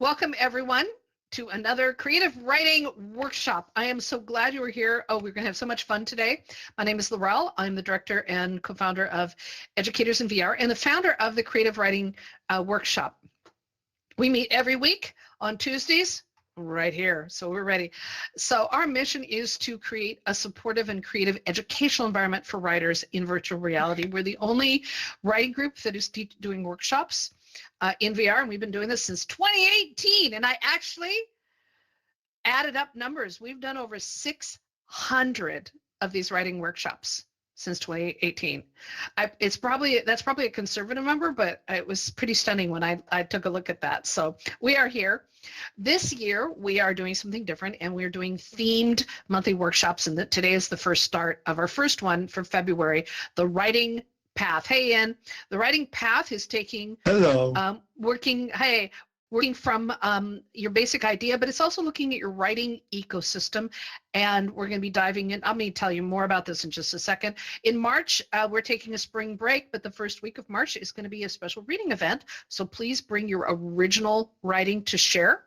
Welcome, everyone, to another creative writing workshop. I am so glad you were here. Oh, we're going to have so much fun today. My name is Laurel. I'm the director and co-founder of Educators in VR and the founder of the Creative Writing Workshop. We meet every week on Tuesdays right here, so we're ready. So our mission is to create a supportive and creative educational environment for writers in virtual reality. We're the only writing group that is doing workshops in VR, and we've been doing this since 2018, and I actually added up numbers. We've done over 600 of these writing workshops since 2018. That's probably a conservative number, but it was pretty stunning when I took a look at that. So we are here. This year, we are doing something different, and we're doing themed monthly workshops, and today is the first start of our first one for February, the Writing Path. Hey, Ian. The Writing Path is taking working from your basic idea, but it's also looking at your writing ecosystem, and we're going to be diving in. I'm going to tell you more about this in just a second. In March, we're taking a spring break, but the first week of March is going to be a special reading event, so please bring your original writing to share.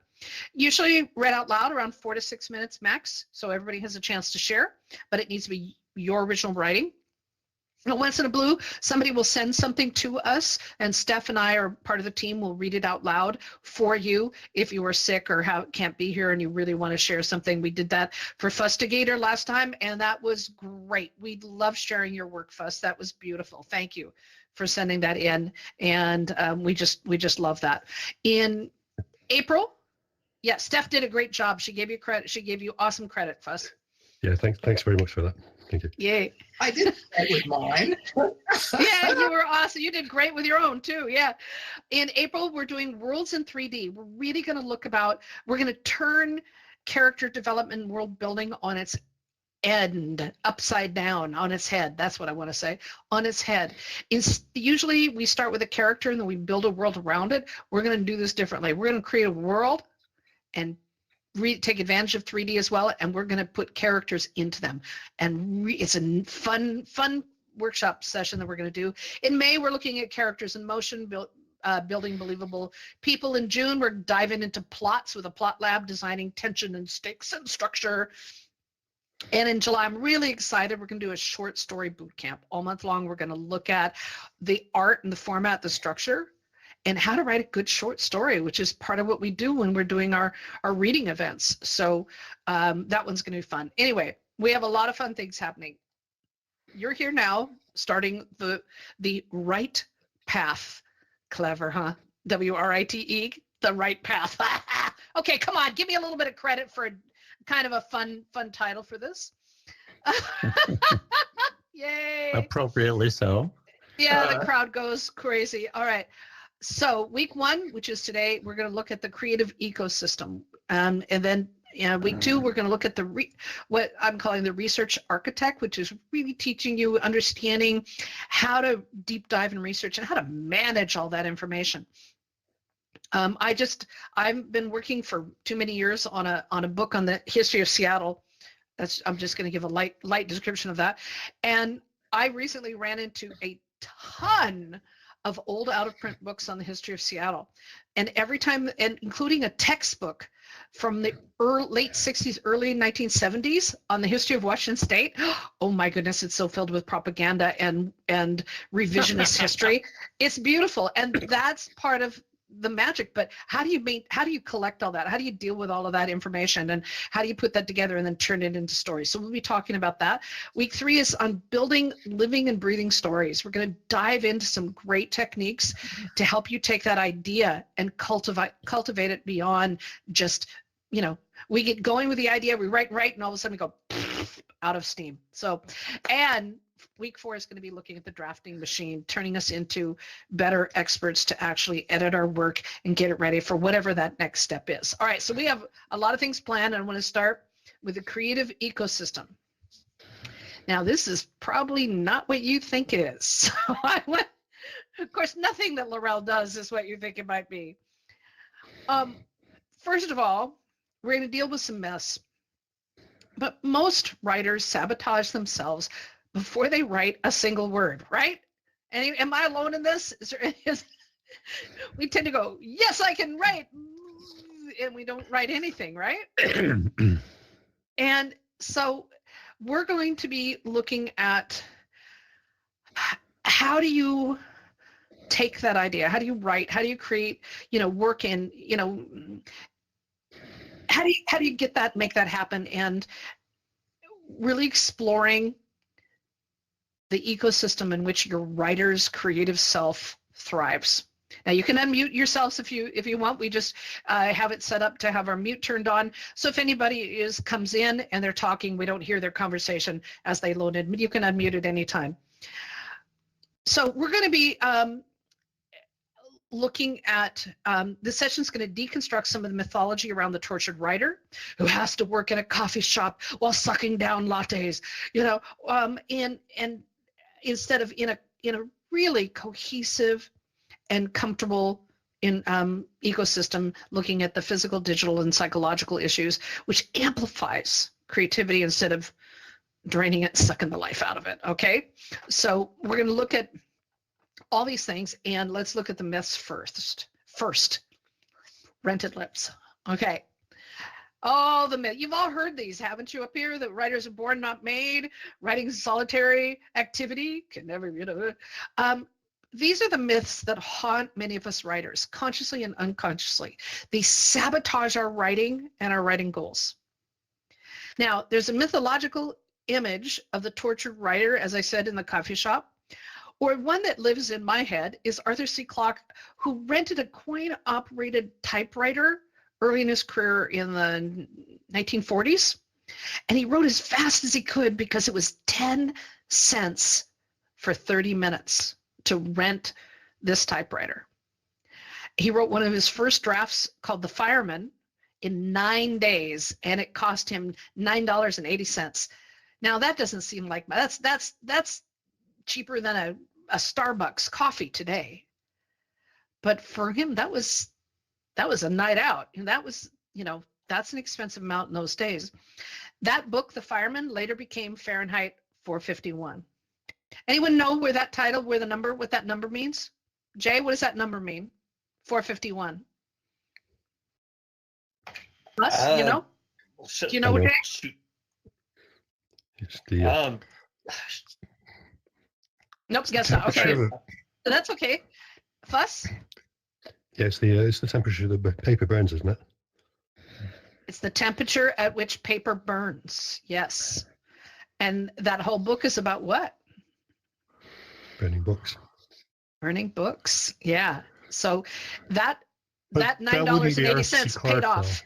Usually read out loud around 4 to 6 minutes max, so everybody has a chance to share, but it needs to be your original writing. Once in a blue, somebody will send something to us, and Steph and I are part of the team. Will read it out loud for you if you are sick or can't be here and you really want to share something. We did that for Fustigator last time, and that was great. We love sharing your work, Fuss. That was beautiful. Thank you for sending that in, and we just love that. In April, yeah, Steph did a great job. She gave you credit. She gave you awesome credit, Fuss. Yeah, thanks very much for that. Thank you. Yay. I did that with mine. Yeah, you were awesome. You did great with your own too. Yeah. In April, we're doing worlds in 3D. We're really going to we're going to turn character development and world building on its end, upside down, on its head. That's what I want to say, on its head. Usually we start with a character and then we build a world around it. We're going to do this differently. We're going to create a world and take advantage of 3D as well, and we're going to put characters into them. And it's a fun workshop session that we're going to do. In May, we're looking at characters in motion, building believable people. In June, we're diving into plots with a plot lab, designing tension and stakes and structure. And in July, I'm really excited. We're going to do a short story boot camp all month long. We're going to look at the art and the format, the structure, and how to write a good short story, which is part of what we do when we're doing our reading events. So that one's going to be fun. Anyway, we have a lot of fun things happening. You're here now, starting the right path. Clever, huh? W-R-I-T-E, the right path. Okay, come on, give me a little bit of credit for kind of a fun title for this. Yay! Appropriately so. Yeah, the crowd goes crazy. All right. So week 1, which is today, we're going to look at the creative ecosystem. And then week 2, we're going to look at what I'm calling the research architect, which is really teaching you, understanding how to deep dive in research and how to manage all that information. I've been working for too many years on a book on the history of Seattle. I'm just going to give a light description of that. And I recently ran into a ton of old out-of-print books on the history of Seattle. And every time, and including a textbook from the late 60s, early 1970s on the history of Washington State. Oh my goodness, it's so filled with propaganda and revisionist history. It's beautiful, and that's part of the magic. But how do you collect all that? How do you deal with all of that information, and how do you put that together and then turn it into stories? So we'll be talking about that. Week 3 is on building living and breathing stories. We're going to dive into some great techniques to help you take that idea and cultivate it beyond just, we get going with the idea, we write, and all of a sudden we go out of steam. So, and week 4 is going to be looking at the drafting machine, turning us into better experts to actually edit our work and get it ready for whatever that next step is. All right, so we have a lot of things planned, and I want to start with the creative ecosystem. Now, this is probably not what you think it is. So of course, nothing that Laurel does is what you think it might be. First of all, we're going to deal with some mess. But most writers sabotage themselves before they write a single word, right? And am I alone in this? We tend to go, yes, I can write and we don't write anything, right? And so we're going to be looking at how do you take that idea? How do you write? How do you create, work in, how do you get that, make that happen? And really exploring the ecosystem in which your writer's creative self thrives. Now you can unmute yourselves if you want. We just have it set up to have our mute turned on. So if anybody comes in and they're talking, we don't hear their conversation as they load in. You can unmute at any time. So we're going to be looking at, this session is going to deconstruct some of the mythology around the tortured writer who has to work in a coffee shop while sucking down lattes, and instead of in a really cohesive and comfortable ecosystem, looking at the physical, digital, and psychological issues, which amplifies creativity instead of draining it, sucking the life out of it. Okay, so we're going to look at all these things, and let's look at the myths first. Rented lips. Okay. Oh, the myth. You've all heard these, haven't you, up here? That writers are born, not made. Writing solitary activity can never, these are the myths that haunt many of us writers, consciously and unconsciously. They sabotage our writing and our writing goals. Now, there's a mythological image of the tortured writer, as I said, in the coffee shop. Or one that lives in my head is Arthur C. Clarke, who rented a coin-operated typewriter early in his career in the 1940s. And he wrote as fast as he could because it was 10 cents for 30 minutes to rent this typewriter. He wrote one of his first drafts called The Fireman in 9 days, and it cost him $9.80. Now that doesn't seem like that's cheaper than a Starbucks coffee today. But for him, that was a night out. And that was, that's an expensive amount in those days. That book, The Fireman, later became Fahrenheit 451. Anyone know what that number means? Jay, what does that number mean? 451. Us, Do you know what, Jay? It's the Nope, guess not. Okay, that's okay. Fuss? yeah, it's the temperature the paper burns, isn't it? It's the temperature at which paper burns. Yes, and that whole book is about what? Burning books. Burning books. Yeah. So that But $9.80 paid off.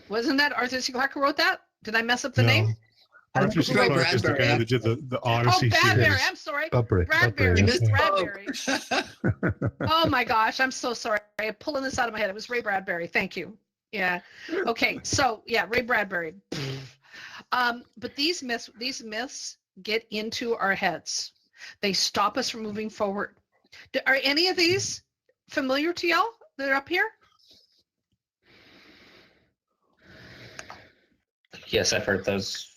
Wasn't that Arthur C. Clarke who wrote that? Did I mess up the name? Arthur C. Clarke is the guy that did the Odyssey Bradbury. series. I'm sorry. Bradbury. Bradbury. Oh my gosh, I'm so sorry. I'm pulling this out of my head. It was Ray Bradbury. Thank you. Yeah. Okay. So yeah, Ray Bradbury. But these myths get into our heads. They stop us from moving forward. Are any of these familiar to y'all that are up here? Yes, I've heard most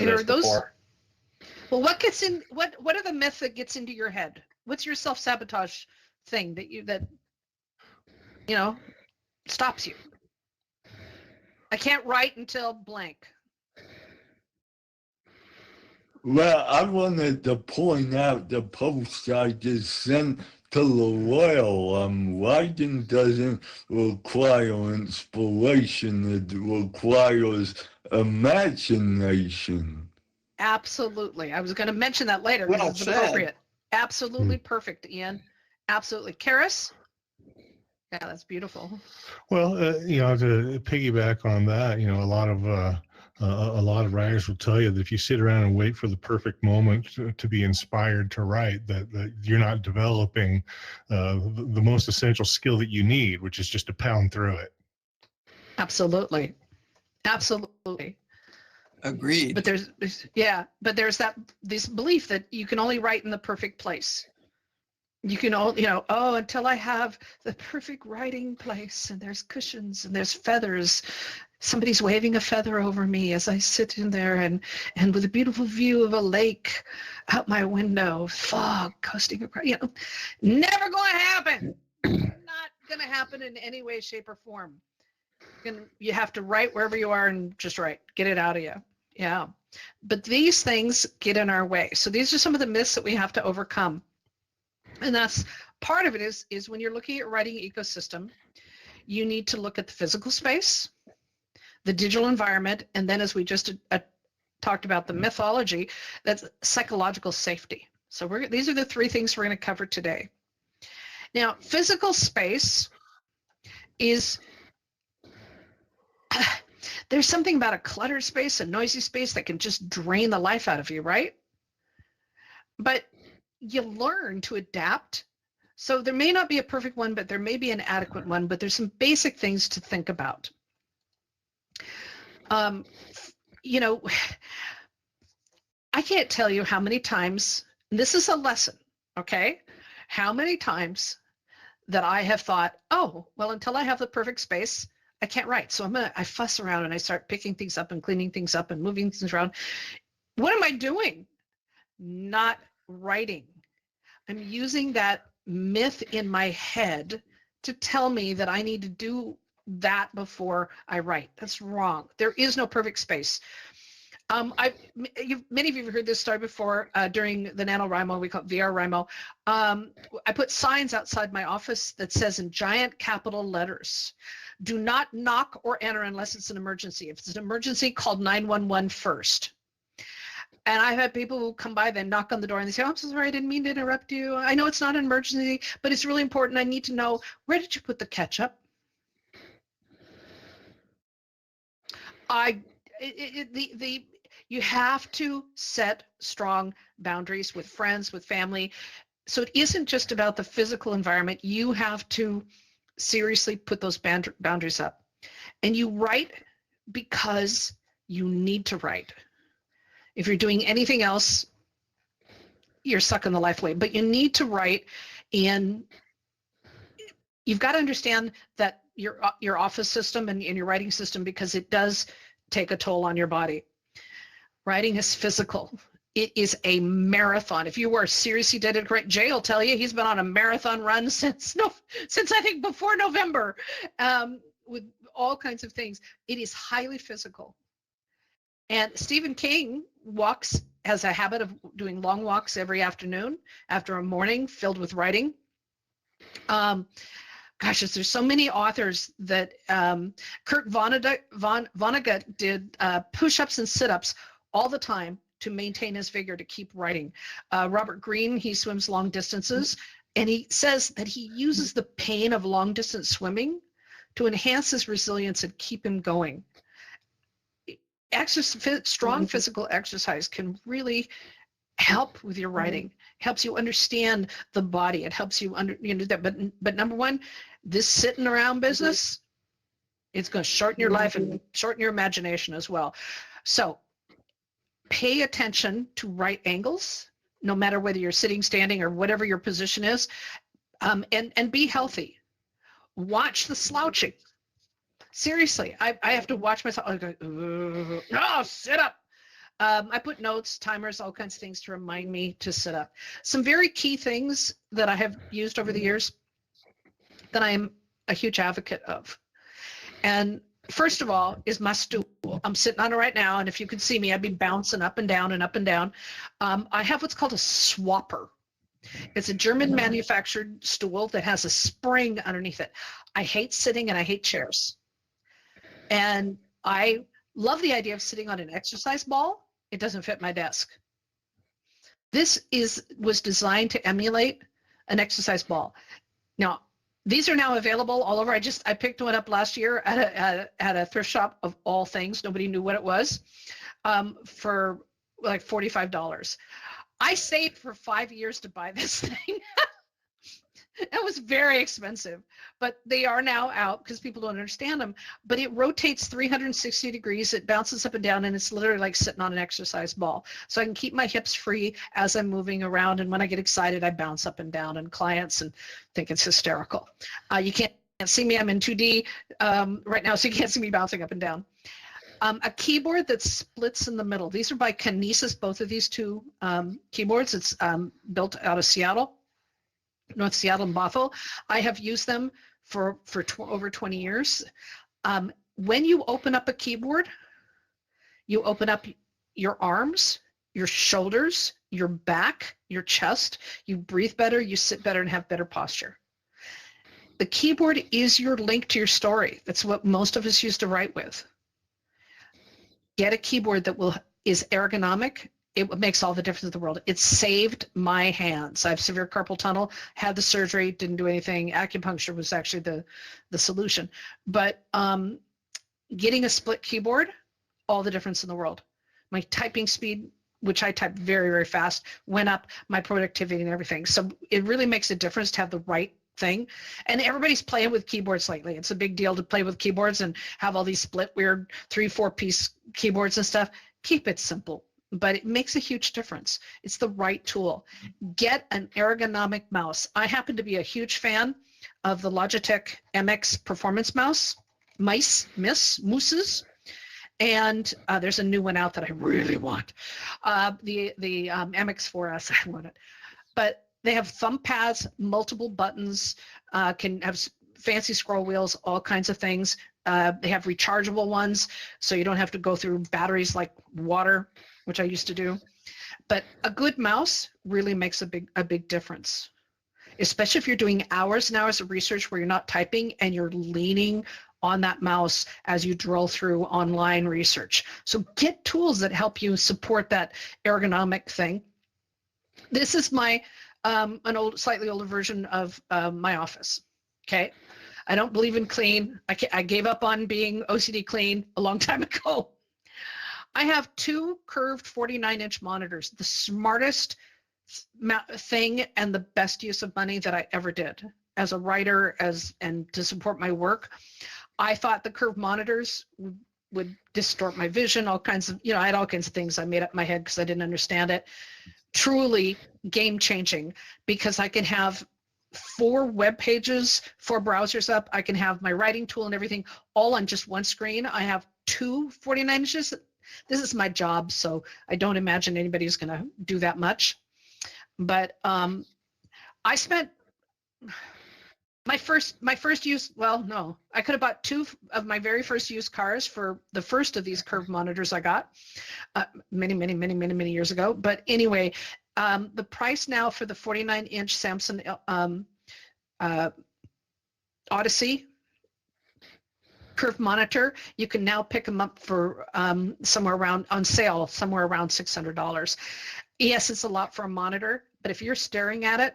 of those before. Well, what are the myths that gets into your head? What's your self-sabotage thing that stops you? I can't write until blank. Well, I wanted to point out the post I just sent to Laurel. Writing doesn't require inspiration, it requires imagination. Absolutely. I was going to mention that later. Well This is said. appropriate. Absolutely perfect, Ian. Absolutely. Karis? Yeah, that's beautiful. Well, to piggyback on that, a lot of writers will tell you that if you sit around and wait for the perfect moment to be inspired to write, that you're not developing the most essential skill that you need, which is just to pound through it. Absolutely. Agreed. But there's this belief that you can only write in the perfect place. You can only, until I have the perfect writing place and there's cushions and there's feathers. Somebody's waving a feather over me as I sit in there and with a beautiful view of a lake out my window, fog coasting across, never going to happen. Not going to happen in any way, shape, or form. You have to write wherever you are and just write. Get it out of you. Yeah. But these things get in our way. So these are some of the myths that we have to overcome. And that's part of it is when you're looking at writing ecosystem, you need to look at the physical space, the digital environment, and then as we just talked about the mythology, that's psychological safety. So these are the three things we're going to cover today. Now, physical space is, there's something about a cluttered space, a noisy space that can just drain the life out of you, right? But you learn to adapt. So there may not be a perfect one, but there may be an adequate one, but there's some basic things to think about. You know, I can't tell you how many times, and this is a lesson, okay? How many times that I have thought, oh, well, until I have the perfect space, I can't write. So I fuss around and I start picking things up and cleaning things up and moving things around. What am I doing? Not writing. I'm using that myth in my head to tell me that I need to do that before I write. That's wrong. There is no perfect space. Many of you have heard this story before during the NaNoWriMo, we call it VRWriMo. I put signs outside my office that says in giant capital letters, do not knock or enter unless it's an emergency. If it's an emergency, call 911 first. And I've had people who come by, then knock on the door and they say, oh, I'm so sorry, I didn't mean to interrupt you. I know it's not an emergency, but it's really important. I need to know, where did you put the ketchup? You have to set strong boundaries with friends, with family. So it isn't just about the physical environment. You have to seriously put those boundaries up. And you write because you need to write. If you're doing anything else, you're sucking the life away. But you need to write, and you've got to understand that your office system and your writing system, because it does take a toll on your body. Writing is physical. It is a marathon. If you are seriously dedicated, Jay will tell you he's been on a marathon run since I think before November, with all kinds of things. It is highly physical. And Stephen King has a habit of doing long walks every afternoon after a morning filled with writing. There's so many authors that Kurt Vonnegut did push-ups and sit-ups all the time to maintain his vigor, to keep writing. Robert Greene, he swims long distances, and he says that he uses the pain of long-distance swimming to enhance his resilience and keep him going. Strong physical exercise can really help with your writing. Helps you understand the body. It helps you that. But number one, this sitting around business, it's going to shorten your life and shorten your imagination as well. So pay attention to right angles, no matter whether you're sitting, standing, or whatever your position is, and be healthy. Watch the slouching. Seriously, I have to watch myself. I go, no, sit up. I put notes, timers, all kinds of things to remind me to sit up. Some very key things that I have used over the years that I am a huge advocate of. And first of all is my stool. I'm sitting on it right now, and if you could see me, I'd be bouncing up and down and up and down. I have what's called a swapper. It's a German manufactured stool that has a spring underneath it. I hate sitting and I hate chairs. And I love the idea of sitting on an exercise ball. It doesn't fit my desk. This was designed to emulate an exercise ball. Now, these are now available all over. I picked one up last year at a thrift shop of all things. Nobody knew what it was, for like $45. I saved for 5 years to buy this thing. It was very expensive, but they are now out because people don't understand them. But it rotates 360 degrees. It bounces up and down, and it's literally like sitting on an exercise ball. So I can keep my hips free as I'm moving around. And when I get excited, I bounce up and down, and clients think it's hysterical. You can't see me. I'm in 2D right now, so you can't see me bouncing up and down. A keyboard that splits in the middle. These are by Kinesis, both of these two keyboards. It's built out of Seattle. North Seattle and Bothell. I have used them for over 20 years. When you open up a keyboard, you open up your arms, your shoulders, your back, your chest. You breathe better, you sit better, and have better posture. The keyboard is your link to your story. That's what most of us used to write with. Get a keyboard that is ergonomic. It makes all the difference in the world. It saved my hands. I have severe carpal tunnel, had the surgery, didn't do anything. Acupuncture was actually the solution. But getting a split keyboard, all the difference in the world. My typing speed, which I type very, very fast, went up, my productivity and everything. So it really makes a difference to have the right thing. And everybody's playing with keyboards lately. It's a big deal to play with keyboards and have all these split weird 3-4 piece keyboards and stuff. Keep it simple, but it makes a huge difference. It's the right tool. Get an ergonomic mouse. I happen to be a huge fan of the Logitech MX Performance Mousses. And there's a new one out that I really want. The MX4S, I want it. But they have thumb pads, multiple buttons, can have fancy scroll wheels, all kinds of things. They have rechargeable ones, so you don't have to go through batteries like water, which I used to do. But a good mouse really makes a big difference, especially if you're doing hours and hours of research where you're not typing and you're leaning on that mouse as you drill through online research. So get tools that help you support that ergonomic thing. This is my slightly older version of my office. Okay, I don't believe in clean. I gave up on being OCD clean a long time ago. I have 2 curved 49-inch monitors, the smartest thing and the best use of money that I ever did as a writer, and to support my work. I thought the curved monitors would distort my vision, all kinds of, I had all kinds of things I made up in my head because I didn't understand it. Truly game changing, because I can have 4 web pages, 4 browsers up. I can have my writing tool and everything all on just one screen. I have 2 49 inches. This is my job, so I don't imagine anybody's going to do that much. But I spent my first use, well, no, I could have bought 2 of my very first used cars for the first of these curved monitors I got many years ago. But anyway, the price now for the 49-inch Samsung Odyssey curved monitor, you can now pick them up for somewhere around $600. Yes, it's a lot for a monitor, but if you're staring at it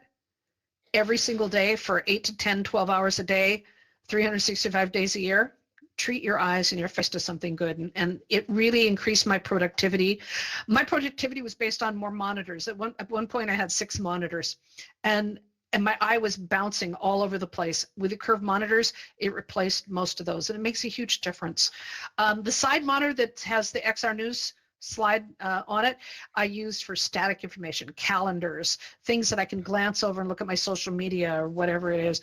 every single day for 8 to 10, 12 hours a day, 365 days a year, treat your eyes and your face to something good. And it really increased my productivity. My productivity was based on more monitors. At one point I had 6 monitors, and my eye was bouncing all over the place. With the curved monitors, it replaced most of those, and it makes a huge difference. The side monitor that has the XR News slide on it, I use for static information, calendars, things that I can glance over and look at my social media or whatever it is.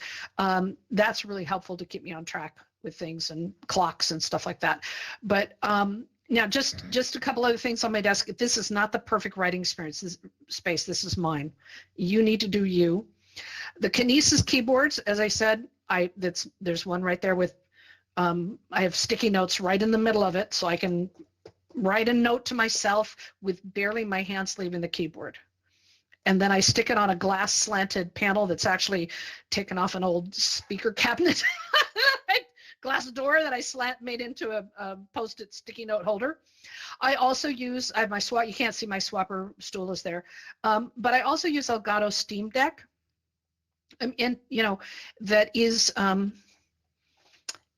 That's really helpful to keep me on track with things, and clocks and stuff like that. But now just a couple other things on my desk. This is not the perfect writing experience. This is mine. You need to do you. The Kinesis keyboards, as I said, there's one right there with, I have sticky notes right in the middle of it, so I can write a note to myself with barely my hands leaving the keyboard. And then I stick it on a glass slanted panel that's actually taken off an old speaker cabinet, glass door that I made into a Post-it sticky note holder. I also I have my swap, you can't see my swapper stool is there, but I also use Elgato Steam Deck. And that is,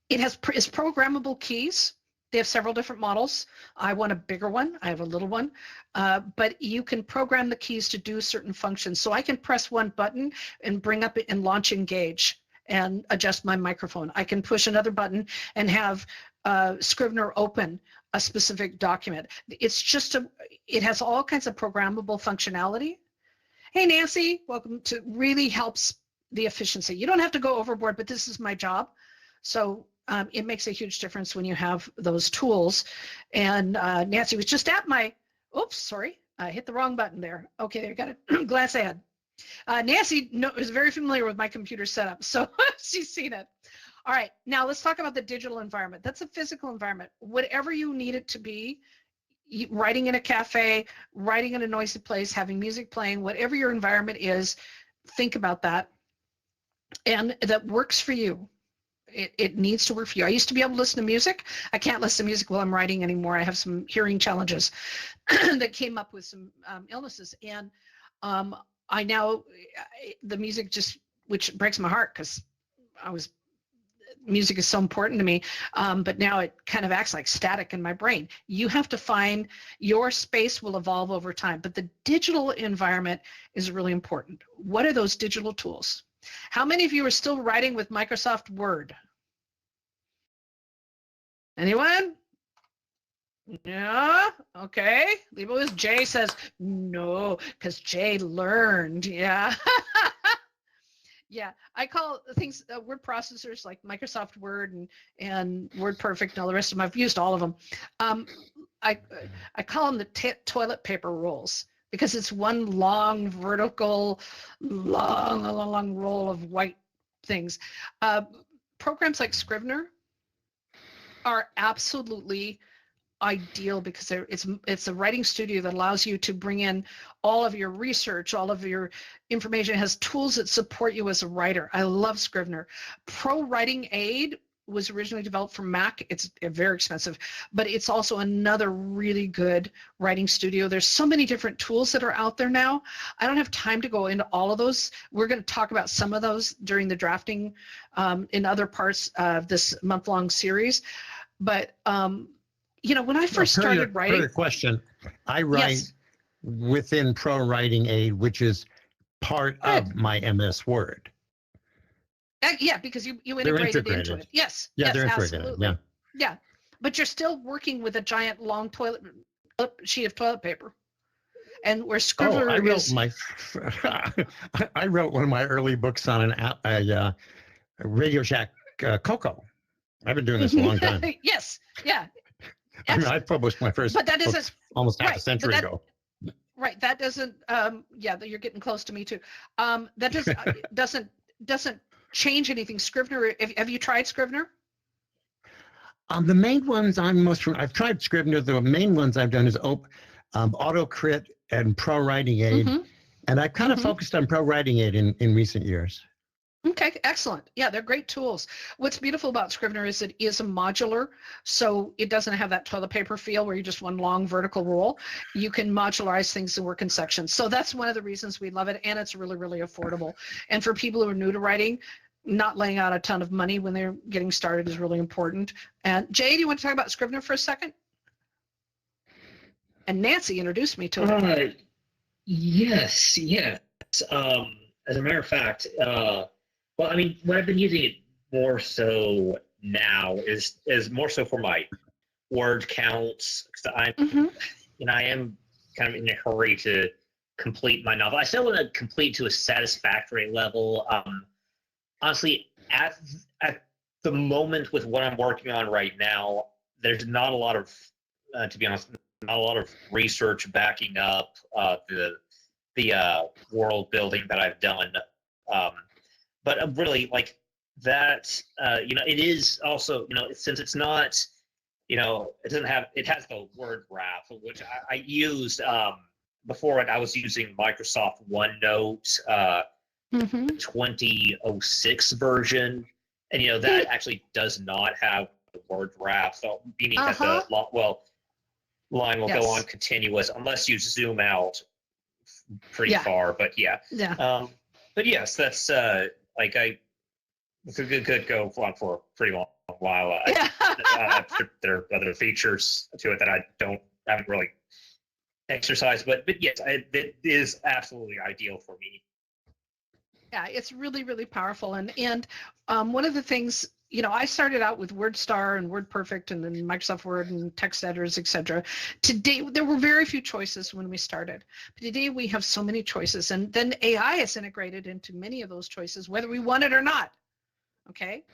it is programmable keys. They have several different models. I want a bigger one. I have a little one, but you can program the keys to do certain functions. So I can press one button and bring up and launch Engage and adjust my microphone. I can push another button and have Scrivener open a specific document. It has all kinds of programmable functionality. Hey, Nancy, welcome to, really helps the efficiency. You don't have to go overboard, but this is my job. So it makes a huge difference when you have those tools. And Nancy was just at my, oops, sorry, I hit the wrong button there. Okay, there, got it. Glass ad. Nancy is very familiar with my computer setup, so she's seen it. All right, now let's talk about the digital environment. That's a physical environment. Whatever you need it to be, writing in a cafe, writing in a noisy place, having music playing, whatever your environment is, think about that. And that works for you. It needs to work for you. I used to be able to listen to music. I can't listen to music while I'm writing anymore. I have some hearing challenges that came up with some illnesses. And I now, the music just, which breaks my heart because music is so important to me, but now it kind of acts like static in my brain. You have to find your space will evolve over time, but the digital environment is really important. What are those digital tools? How many of you are still writing with Microsoft Word? Anyone? Yeah, okay. Leave it with Jay says no, because Jay learned, yeah. Yeah, I call things word processors like Microsoft Word and WordPerfect and all the rest of them. I've used all of them. I call them the toilet paper rolls because it's one long vertical, long roll of white things. Programs like Scrivener are absolutely ideal because it's a writing studio that allows you to bring in all of your research, all of your information. It has tools that support you as a writer. I love Scrivener. Pro Writing Aid was originally developed for Mac. It's very expensive, but it's also another really good writing studio. There's so many different tools that are out there now. I don't have time to go into all of those. We're going to talk about some of those during the drafting in other parts of this month-long series. But when I first started writing, per your question, I write yes. within Pro Writing Aid, which is part of my MS Word. Yeah, because you integrated into it. Yes. Yeah, yes, they're integrated. absolutely. Yeah, but you're still working with a giant long sheet of toilet paper, and where Scrivener I wrote one of my early books on a Radio Shack Coco. I've been doing this a long time. Yes. Yeah. I mean, I published my first but that isn't almost half a century ago. Right. That doesn't. You're getting close to me too. That doesn't change anything. Scrivener. Have you tried Scrivener? The main ones I've tried Scrivener. The main ones I've done is AutoCrit and Pro Writing Aid, and I've kind of focused on Pro Writing Aid in recent years. Okay, excellent. Yeah, they're great tools. What's beautiful about Scrivener is it is a modular, so it doesn't have that toilet paper feel where you just one long vertical roll. You can modularize things to work in sections. So that's one of the reasons we love it, and it's really, really affordable. And for people who are new to writing, not laying out a ton of money when they're getting started is really important. And Jay, do you want to talk about Scrivener for a second? And Nancy introduced me to it. Yes. As a matter of fact, well, I mean, what I've been using it more so now is more so for my word counts. Because I am kind of in a hurry to complete my novel. I still want to complete to a satisfactory level. Honestly, at the moment with what I'm working on right now, there's not a lot of, to be honest, not a lot of research backing up the world building that I've done. But really, like that, it is also, since it's not, it has the word wrap, which I used before I was using Microsoft OneNote 2006 version, and that actually does not have the word wrap, so meaning that the line will go on continuous unless you zoom out pretty far. But but yes, that's it's a good go on for a pretty long while. There are other features to it that I haven't really exercised, but yes, it is absolutely ideal for me. Yeah, it's really, really powerful. And one of the things, I started out with WordStar and WordPerfect and then Microsoft Word and text editors, etc. Today, there were very few choices when we started. But today, we have so many choices. And then AI is integrated into many of those choices, whether we want it or not. Okay?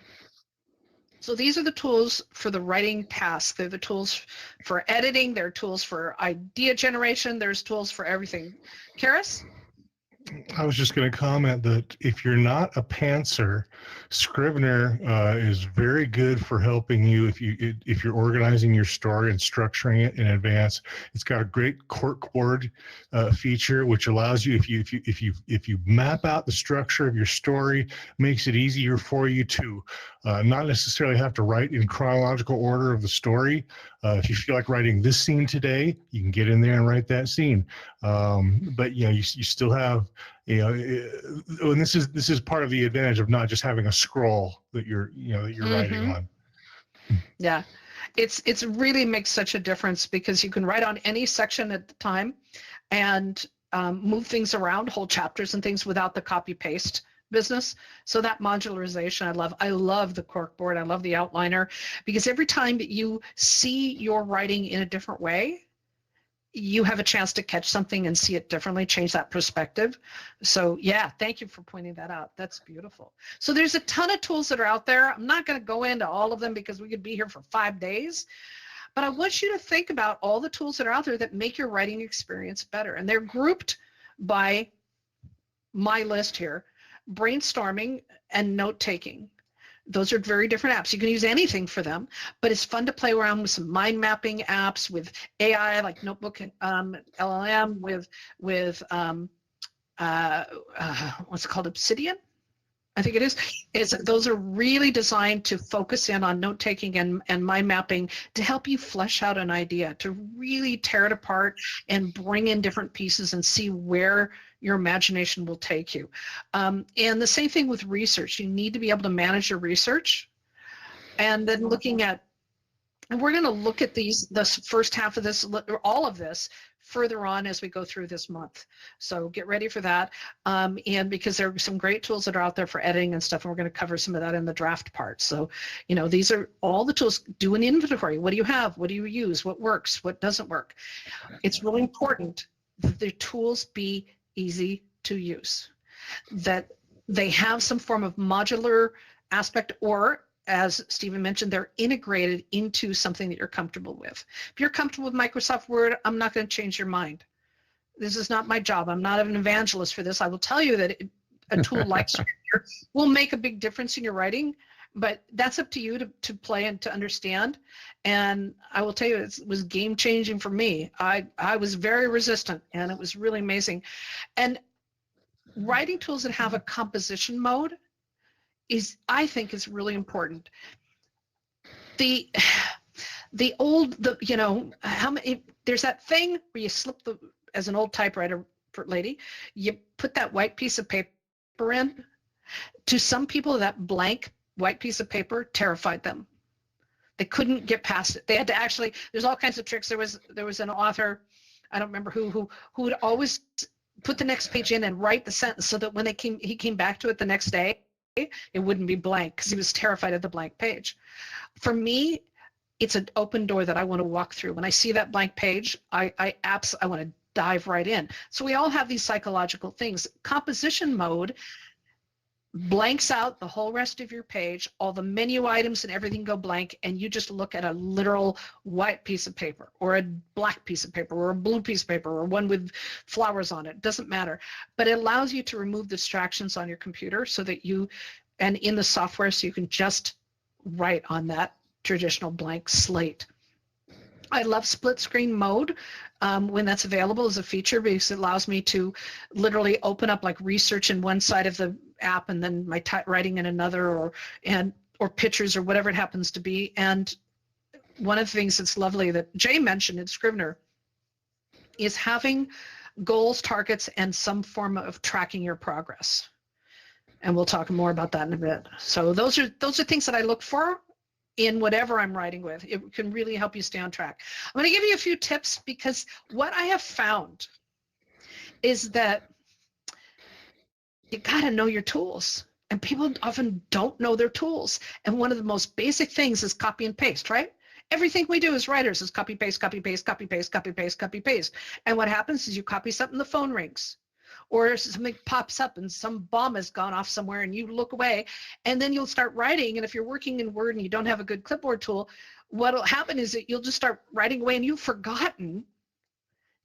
So these are the tools for the writing task. They're the tools for editing. There are tools for idea generation. There's tools for everything. Karis? I was just going to comment that if you're not a pantser, Scrivener is very good for helping you if you're organizing your story and structuring it in advance. It's got a great corkboard feature which allows you if you map out the structure of your story, makes it easier for you to not necessarily have to write in chronological order of the story. If you feel like writing this scene today, you can get in there and write that scene. But you still have, and this is part of the advantage of not just having a scroll that you're writing on. Yeah, it's really makes such a difference because you can write on any section at the time and move things around, whole chapters and things without the copy paste business. So that modularization I love the corkboard. I love the outliner, because every time that you see your writing in a different way, you have a chance to catch something and see it differently, change that perspective. So yeah, thank you for pointing that out. That's beautiful. So there's a ton of tools that are out there. I'm not going to go into all of them because we could be here for 5 days, but I want you to think about all the tools that are out there that make your writing experience better. And they're grouped by my list here: brainstorming and note-taking. Those are very different apps. You can use anything for them, but it's fun to play around with some mind mapping apps, with AI like Notebook and LLM, with what's it called, Obsidian, I think it is. Those are really designed to focus in on note-taking and mind mapping to help you flesh out an idea, to really tear it apart and bring in different pieces and see where your imagination will take you. And the same thing with research. You need to be able to manage your research. And then looking at, and we're going to look at this first half of this, all of this, further on as we go through this month. So get ready for that. And because there are some great tools that are out there for editing and stuff, and we're going to cover some of that in the draft part. So, these are all the tools. Do an inventory. What do you have? What do you use? What works? What doesn't work? It's really important that the tools be easy to use, that they have some form of modular aspect, or as Stephen mentioned, they're integrated into something that you're comfortable with. If you're comfortable with Microsoft Word, I'm not going to change your mind. This is not my job. I'm not an evangelist for this. I will tell you that a tool like Scrivener will make a big difference in your writing, but that's up to you to play and to understand. And I will tell you, it was game changing for me. I was very resistant, and it was really amazing. And writing tools that have a composition mode I think is really important. There's that thing where you slip as an old typewriter lady, you put that white piece of paper in. To some people, that blank white piece of paper terrified them. They couldn't get past it. They had to actually, there's all kinds of tricks. There was an author, I don't remember who would always put the next page in and write the sentence so that when he came back to it the next day, it wouldn't be blank, because he was terrified of the blank page. For me, it's an open door that I want to walk through. When I see that blank page, I want to dive right in. So we all have these psychological things. Composition mode blanks out the whole rest of your page, all the menu items and everything go blank, and you just look at a literal white piece of paper, or a black piece of paper, or a blue piece of paper, or one with flowers on it. Doesn't matter. But it allows you to remove distractions on your computer so that and in the software, so you can just write on that traditional blank slate. I love split screen mode when that's available as a feature, because it allows me to literally open up like research in one side of the app and then my writing in another, or pictures, or whatever it happens to be. And one of the things that's lovely that Jay mentioned in Scrivener is having goals, targets, and some form of tracking your progress. And we'll talk more about that in a bit. So those are things that I look for in whatever I'm writing with. It can really help you stay on track. I'm going to give you a few tips, because what I have found is that you got to know your tools, and people often don't know their tools. And one of the most basic things is copy and paste, right? Everything we do as writers is copy, paste, copy, paste, copy, paste, copy, paste, copy, paste. And what happens is you copy something, the phone rings, or something pops up and some bomb has gone off somewhere, and you look away, and then you'll start writing. And if you're working in Word and you don't have a good clipboard tool, what'll happen is that you'll just start writing away, and you've forgotten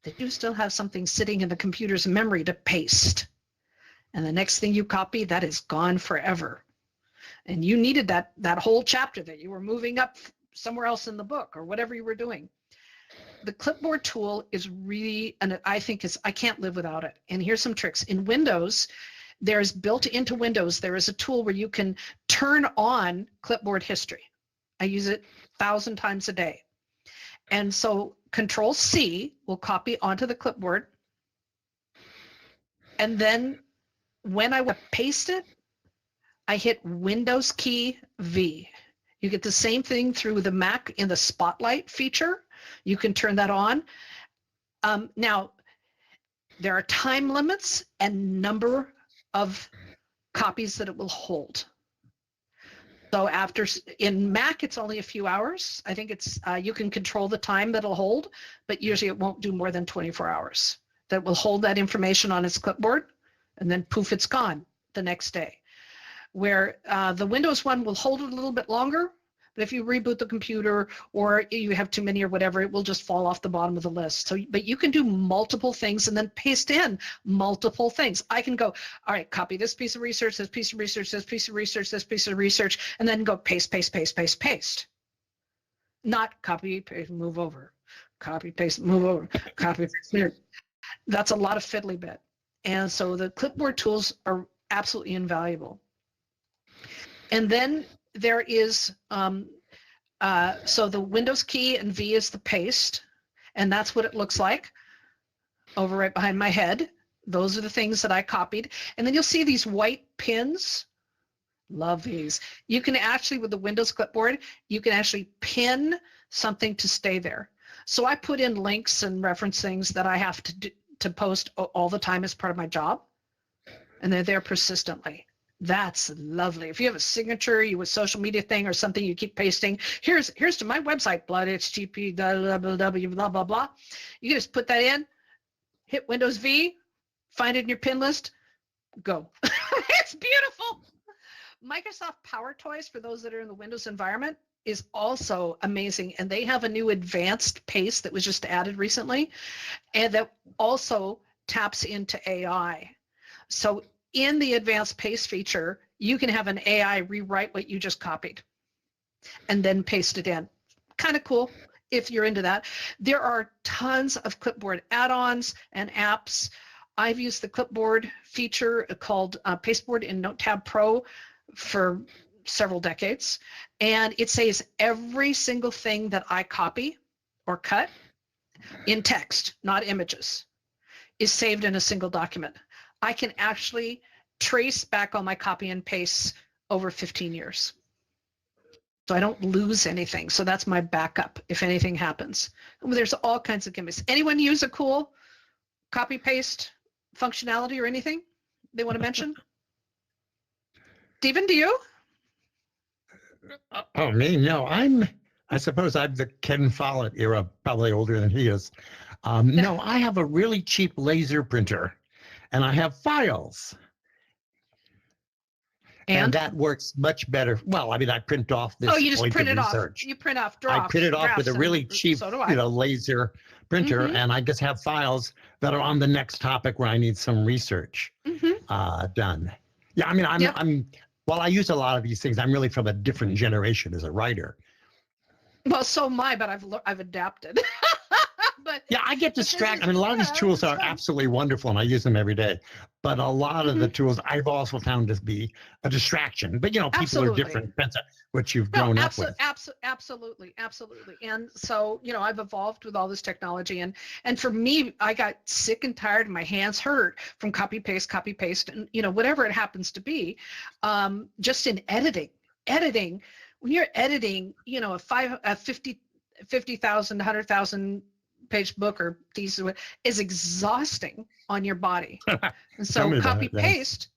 that you still have something sitting in the computer's memory to paste. And the next thing you copy, that is gone forever. And you needed that whole chapter that you were moving up somewhere else in the book or whatever you were doing. The clipboard tool is really, and I can't live without it. And here's some tricks. In Windows, there's built into Windows, there is a tool where you can turn on clipboard history. I use it 1,000 times a day. And so Control C will copy onto the clipboard. And then when I want to paste it, I hit Windows key V. You get the same thing through the Mac in the Spotlight feature. You can turn that on. Now, there are time limits and number of copies that it will hold. So in Mac, it's only a few hours. I think it's, you can control the time that it'll hold, but usually it won't do more than 24 hours. That will hold that information on its clipboard, and then poof, it's gone the next day. Where the Windows one will hold it a little bit longer, but if you reboot the computer or you have too many or whatever, it will just fall off the bottom of the list. So, but you can do multiple things and then paste in multiple things. I can go, all right, copy this piece of research, this piece of research, this piece of research, this piece of research, and then go paste, paste, paste, paste, paste. Not copy, paste, move over, copy, paste, move over, copy, paste. That's a lot of fiddly bit. And so the clipboard tools are absolutely invaluable. And then there is, so the Windows key and V is the paste, and that's what it looks like over right behind my head. Those are the things that I copied. And then you'll see these white pins. Love these. You can actually, with the Windows clipboard, you can actually pin something to stay there. So I put in links and reference things that I have to post all the time as part of my job, and they're there persistently. That's lovely. If you have a signature, you a social media thing or something you keep pasting, here's to my website, http blah blah blah. You can just put that in, hit Windows V, find it in your pin list, go. It's beautiful. Microsoft Power Toys, for those that are in the Windows environment, is also amazing, and they have a new advanced paste that was just added recently, and that also taps into AI. So in the advanced paste feature, you can have an AI rewrite what you just copied and then paste it in. Kind of cool if you're into that. There are tons of clipboard add-ons and apps. I've used the clipboard feature called Pasteboard in NoteTab Pro for several decades, and it says every single thing that I copy or cut in text, not images, is saved in a single document. I can actually trace back all my copy and paste over 15 years. So I don't lose anything. So that's my backup if anything happens. There's all kinds of gimmicks. Anyone use a cool copy paste functionality or anything they want to mention? Stephen, do you? Oh, me? No, I suppose I'm the Ken Follett era, probably older than he is. No, I have a really cheap laser printer, and I have files. And that works much better. Well, I mean, I print off this you just point print of it research. Off. You print off drafts. I print it off with a really cheap, so do I. Laser printer, and I just have files that are on the next topic where I need some research done. Yeah, I mean, I'm while I use a lot of these things, I'm really from a different generation as a writer. Well, so am I, but I've adapted. But yeah, I get distracted. I mean, a lot of these tools are absolutely wonderful, and I use them every day. But a lot of the tools I've also found to be a distraction. But people are different. Depends on what you've grown up with. Absolutely. And so I've evolved with all this technology, and for me, I got sick and tired, and my hands hurt from copy paste, and whatever it happens to be, just in editing. When you're editing, a 50,000, 100,000 page book or thesis is exhausting on your body. And so copy paste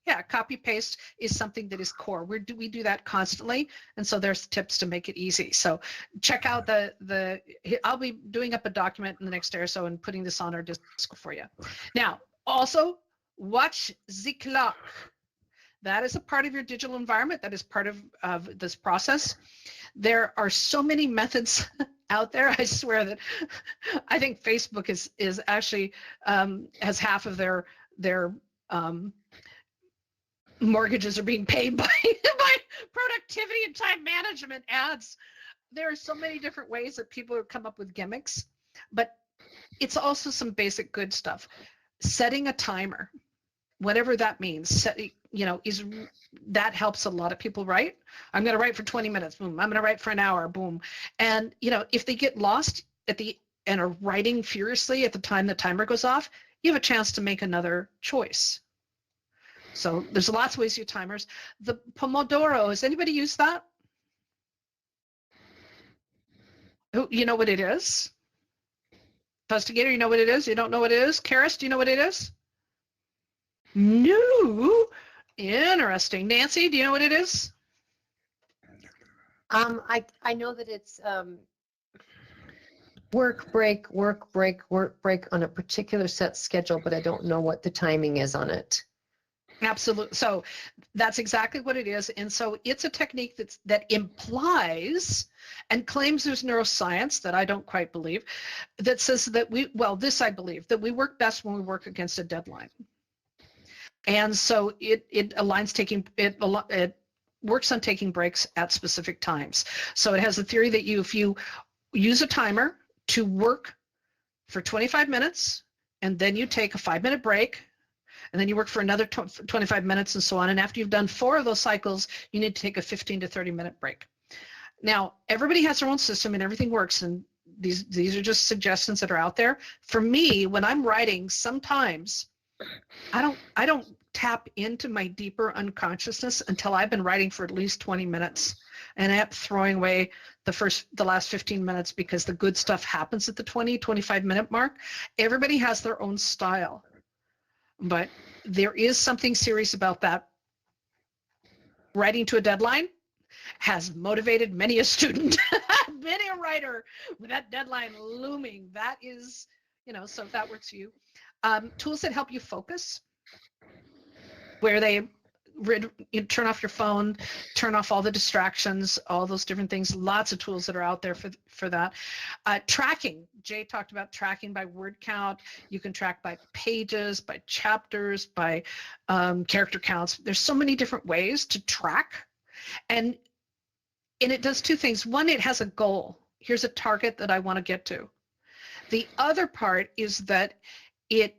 is something that is core. We do that constantly, and so there's tips to make it easy. So check out I'll be doing up a document in the next day or so and putting this on our disk for you. Now, also watch the clock. That is a part of your digital environment. That is part of this process. There are so many methods out there. I swear that I think Facebook is actually has half of their mortgages are being paid by by productivity and time management ads. There are so many different ways that people have come up with gimmicks, but it's also some basic good stuff. Setting a timer, whatever that means, is that helps a lot of people write. I'm going to write for 20 minutes, boom. I'm going to write for an hour, boom. And if they get lost and are writing furiously at the time the timer goes off, you have a chance to make another choice. So there's lots of ways to use timers. The Pomodoro, has anybody used that? You know what it is? Investigator, you know what it is? You don't know what it is? Karis, do you know what it is? No. Interesting. Nancy, do you know what it is? I know that it's work break on a particular set schedule, but I don't know what the timing is on it. Absolutely. So that's exactly what it is. And so it's a technique that implies and claims there's neuroscience that I don't quite believe, that says that I believe that we work best when we work against a deadline. And so it works on taking breaks at specific times. So it has a theory that if you use a timer to work for 25 minutes, and then you take a 5-minute break, and then you work for another 25 minutes and so on. And after you've done 4 of those cycles, you need to take a 15 to 30-minute break. Now, everybody has their own system and everything works. And these are just suggestions that are out there. For me, when I'm writing, sometimes I don't tap into my deeper unconsciousness until I've been writing for at least 20 minutes. And I end up throwing away the last 15 minutes because the good stuff happens at the 25-minute mark. Everybody has their own style. But there is something serious about that. Writing to a deadline has motivated many a student, many a writer with that deadline looming. That is, so if that works for you. Tools that help you focus, where they turn off your phone, turn off all the distractions, all those different things. Lots of tools that are out there for that. Tracking. Jay talked about tracking by word count. You can track by pages, by chapters, by character counts. There's so many different ways to track. And it does 2 things. One, it has a goal. Here's a target that I want to get to. The other part is that it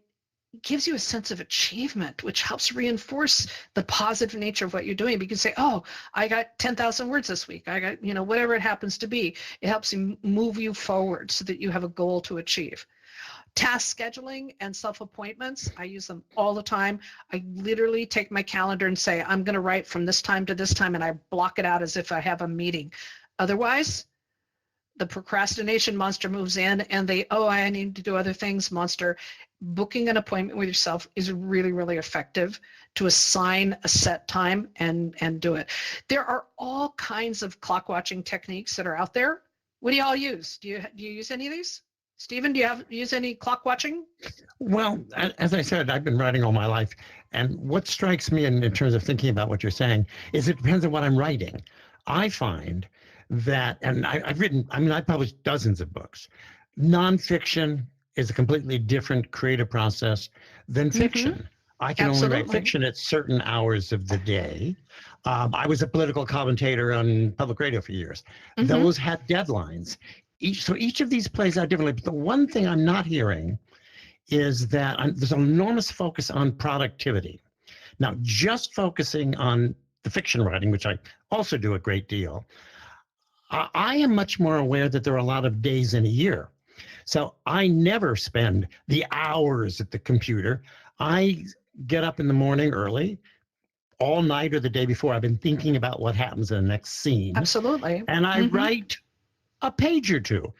gives you a sense of achievement, which helps reinforce the positive nature of what you're doing. Because you say, oh, I got 10,000 words this week. I got, whatever it happens to be. It helps you move you forward so that you have a goal to achieve. Task scheduling and self-appointments, I use them all the time. I literally take my calendar and say, I'm going to write from this time to this time, and I block it out as if I have a meeting. Otherwise, the procrastination monster moves in, and I need to do other things monster. Booking an appointment with yourself is really, really effective to assign a set time and do it. There are all kinds of clock watching techniques that are out there. What do y'all use? Do you use any of these? Stephen, do you use any clock watching? Well, as I said, I've been writing all my life. And what strikes me in terms of thinking about what you're saying is it depends on what I'm writing. I find that, and I published dozens of books. Nonfiction is a completely different creative process than fiction. Mm-hmm. I can only write fiction at certain hours of the day. I was a political commentator on public radio for years. Mm-hmm. Those had deadlines. Each of these plays out differently. But the one thing I'm not hearing is that there's an enormous focus on productivity. Now, just focusing on the fiction writing, which I also do a great deal, I am much more aware that there are a lot of days in a year. So I never spend the hours at the computer. I get up in the morning early, all night or the day before. I've been thinking about what happens in the next scene. Absolutely. And I write a page or 2,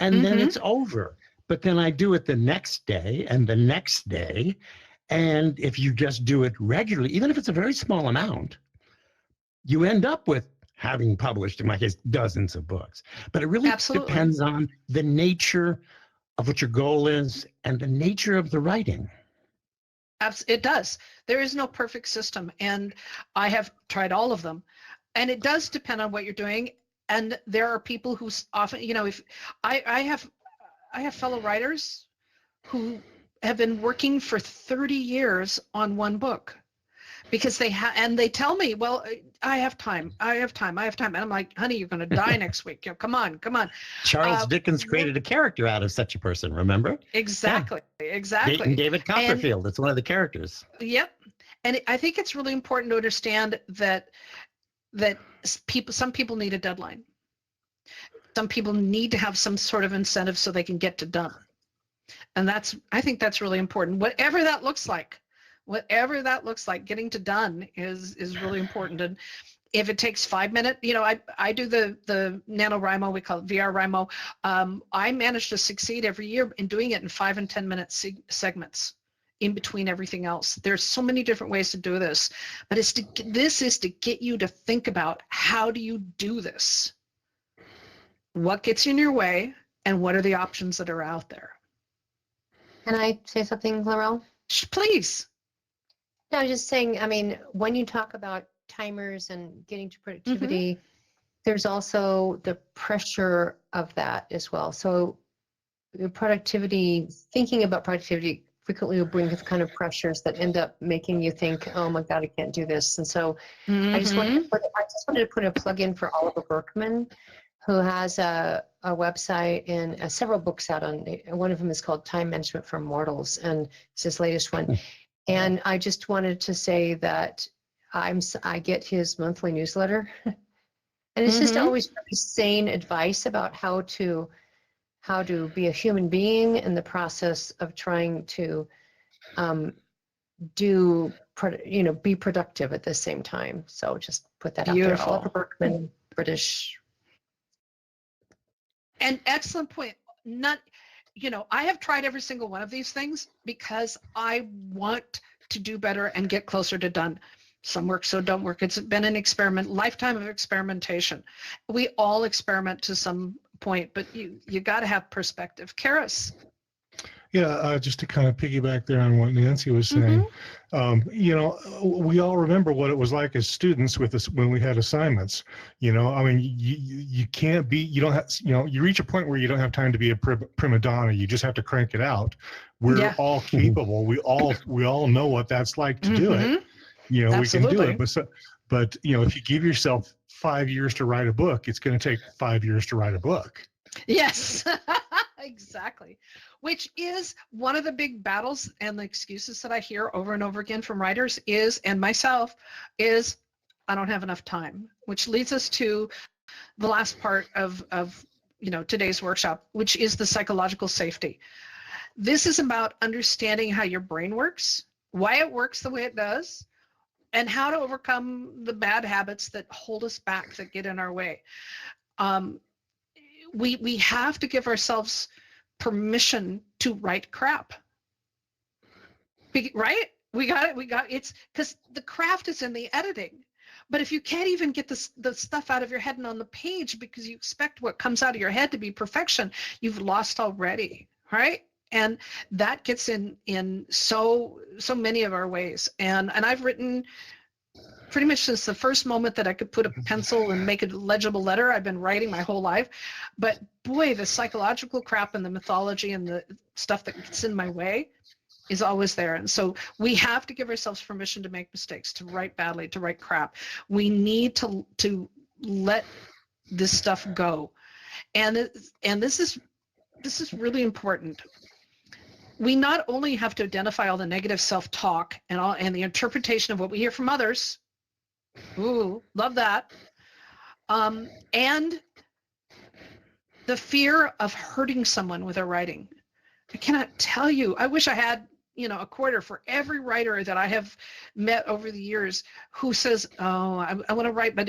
and then it's over. But then I do it the next day and the next day. And if you just do it regularly, even if it's a very small amount, you end up with having published, in my case, dozens of books. But it really depends on the nature of what your goal is and the nature of the writing. It does. There is no perfect system, and I have tried all of them. And it does depend on what you're doing. And there are people who often, if I have fellow writers who have been working for 30 years on one book because they tell me, well, I have time, and I'm like, honey, you're going to die next week. Come on. Charles Dickens created a character out of such a person, remember? Exactly. David Copperfield, it's one of the characters. Yep. And I think it's really important to understand that some people need a deadline. Some people need to have some sort of incentive so they can get to done. And I think that's really important. Whatever that looks like, getting to done is really important. And if it takes 5 minutes, I do the NaNoWriMo, we call it VRWriMo. I manage to succeed every year in doing it in 5 and 10 minute segments in between everything else. There's so many different ways to do this, but this is to get you to think about, how do you do this? What gets in your way, and what are the options that are out there? Can I say something, Laurel? Please. No, I was just saying, I mean, when you talk about timers and getting to productivity, there's also the pressure of that as well. So thinking about productivity frequently will bring kind of pressures that end up making you think, oh my God, I can't do this. And so I just wanted to put a plug in for Oliver Berkman, who has a website and several books out on. One of them is called Time Management for Mortals, and it's his latest one. And I just wanted to say that I get his monthly newsletter, and it's just always really sane advice about how to be a human being in the process of trying to be productive at the same time. So just put that out there. Oliver Berkman, British. An excellent point. I have tried every single one of these things because I want to do better and get closer to done. Some work, so don't work. It's been an lifetime of experimentation. We all experiment to some point, but you got to have perspective. Karis. Yeah, just to kind of piggyback there on what Nancy was saying, we all remember what it was like as students when we had assignments. I mean, you can't be, you don't have, you reach a point where you don't have time to be a prima donna. You just have to crank it out. We're all capable. We all know what that's like to do it. We can do it. But if you give yourself 5 years to write a book, it's going to take 5 years to write a book. Yes, exactly. Which is one of the big battles and the excuses that I hear over and over again from writers and myself, is I don't have enough time, which leads us to the last part of today's workshop, which is the psychological safety. This is about understanding how your brain works, why it works the way it does, and how to overcome the bad habits that hold us back, that get in our way. We have to give ourselves permission to write crap. Right? We got it. It's because the craft is in the editing. But if you can't even get the stuff out of your head and on the page because you expect what comes out of your head to be perfection, you've lost already, right? And that gets in so many of our ways. And I've written pretty much since the first moment that I could put a pencil and make a legible letter. I've been writing my whole life. But boy, the psychological crap and the mythology and the stuff that gets in my way is always there. And so we have to give ourselves permission to make mistakes, to write badly, to write crap. We need to let this stuff go. And this is really important. We not only have to identify all the negative self-talk and the interpretation of what we hear from others. Ooh, love that. And the fear of hurting someone with our writing. I cannot tell you. I wish I had, a quarter for every writer that I have met over the years who says, "Oh, I want to write, but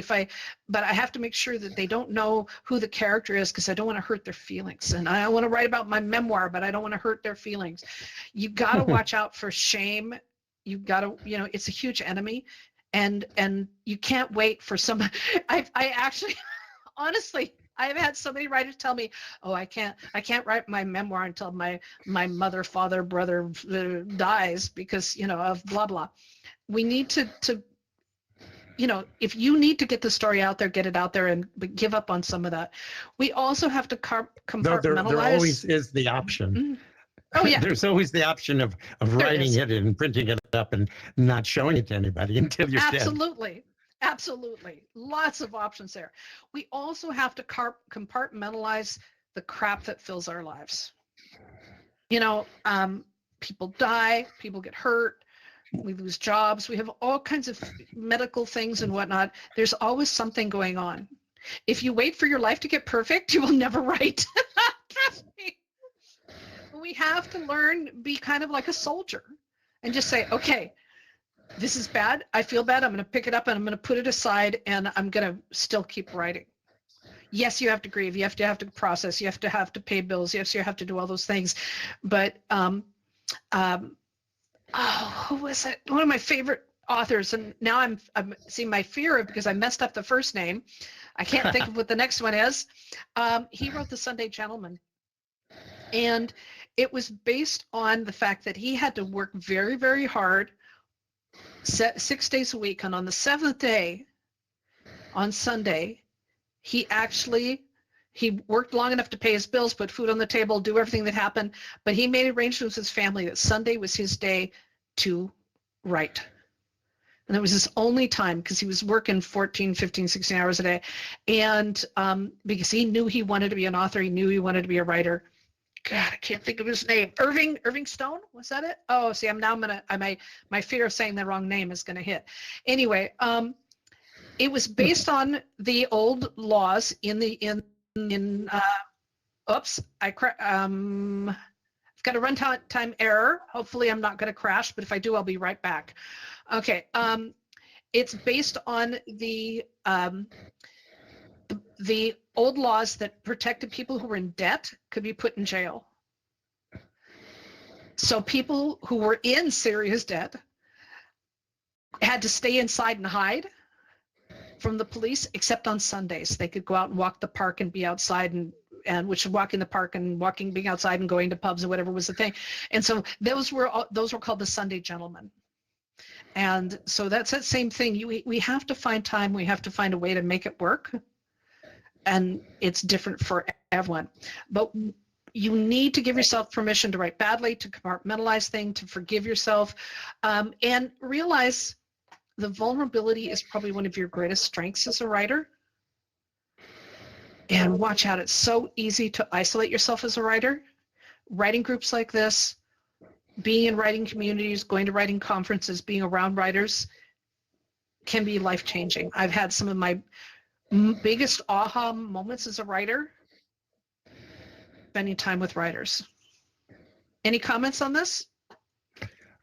I have to make sure that they don't know who the character is because I don't want to hurt their feelings. And I want to write about my memoir, but I don't want to hurt their feelings." You got to watch out for shame. You got to, it's a huge enemy. And you can't wait for some. I actually, honestly, I've had so many writers tell me, "Oh, I can't write my memoir until my mother, father, brother dies because of blah blah." We need to if you need to get the story out there, get it out there, and give up on some of that. We also have to compartmentalize. There always is the option. Oh yeah. There's always the option of writing is. it and printing it up and not showing it to anybody until you're dead. Absolutely. Absolutely. Lots of options there. We also have to compartmentalize the crap that fills our lives. You know, people die, people get hurt, we lose jobs, we have all kinds of medical things and whatnot. There's always something going on. If you wait for your life to get perfect, you will never write. Trust me. We have to learn, be kind of like a soldier and just say, okay, this is bad. I feel bad. I'm going to pick it up and I'm going to put it aside and I'm going to still keep writing. Yes, you have to grieve. You have to process. You have to pay bills. Yes, you have to do all those things. But who was it? One of my favorite authors, and now I'm seeing my fear of, because I messed up the first name. I can't think of what the next one is. He wrote The Sunday Gentleman, and it was based on the fact that he had to work very, very hard, 6 days a week, and on the 7th day, on Sunday, he worked long enough to pay his bills, put food on the table, do everything that happened, but he made arrangements with his family that Sunday was his day to write. And it was his only time, because he was working 14, 15, 16 hours a day. And because he knew he wanted to be an author, he knew he wanted to be a writer. God, I can't think of his name. Irving Stone, was that it? Oh, see, my fear of saying the wrong name is gonna hit. Anyway, it was based on the old laws I've got a runtime error. Hopefully I'm not gonna crash, but if I do, I'll be right back. Okay, it's based on the old laws that protected people who were in debt could be put in jail. So people who were in serious debt had to stay inside and hide from the police, except on Sundays. They could go out and walk the park and be outside, and which walking the park and being outside and going to pubs and whatever was the thing. And so those were called the Sunday Gentlemen. And so that's that same thing. We have to find time. We have to find a way to make it work. And it's different for everyone. But you need to give yourself permission to write badly, to compartmentalize things, to forgive yourself, and realize the vulnerability is probably one of your greatest strengths as a writer. And watch out, it's so easy to isolate yourself as a writer. Writing groups like this, being in writing communities, going to writing conferences, being around writers can be life-changing. I've had some of my biggest aha moments as a writer spending time with writers. Any comments on this?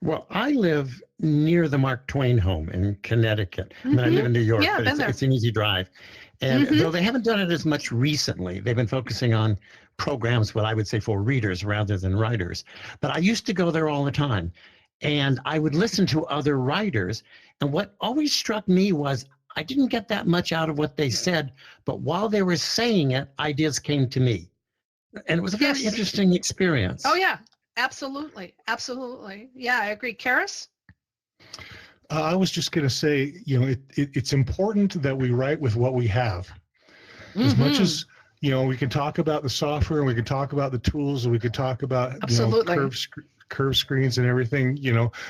Well, I live near the Mark Twain home in Connecticut. I mean, I live in New York, but it's an easy drive. And though they haven't done it as much recently, they've been focusing on programs, what I would say for readers rather than writers. But I used to go there all the time, and I would listen to other writers. And what always struck me was I didn't get that much out of what they said, but while they were saying it, ideas came to me. And it was a very interesting experience. Oh, yeah, absolutely. Absolutely. Yeah, I agree. Karis? I was just going to say, it's important that we write with what we have. As much as, we can talk about the software, and we can talk about the tools, and we could talk about curve screens and everything,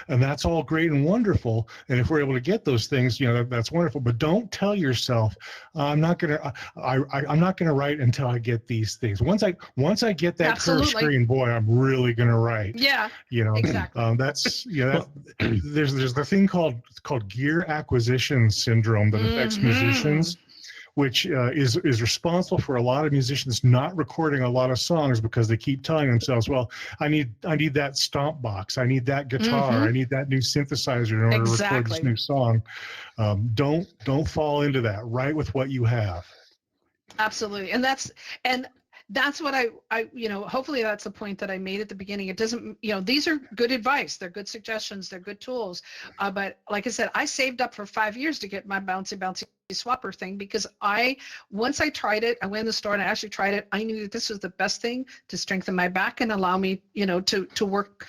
and that's all great and wonderful. And if we're able to get those things, that's wonderful. But don't tell yourself, I'm not gonna write until I get these things. Once I get that curve screen, boy, I'm really gonna write. Yeah. Exactly. That's there's the thing called gear acquisition syndrome that affects musicians, which is responsible for a lot of musicians not recording a lot of songs because they keep telling themselves, well, I need that stomp box, I need that guitar, I need that new synthesizer in order to record this new song. Don't fall into that. Write with what you have. Absolutely. And that's what I hopefully that's the point that I made at the beginning. It doesn't, these are good advice. They're good suggestions. They're good tools. But like I said, I saved up for 5 years to get my bouncy swapper thing, because once I tried it, I went in the store and I actually tried it. I knew that this was the best thing to strengthen my back and allow me, to work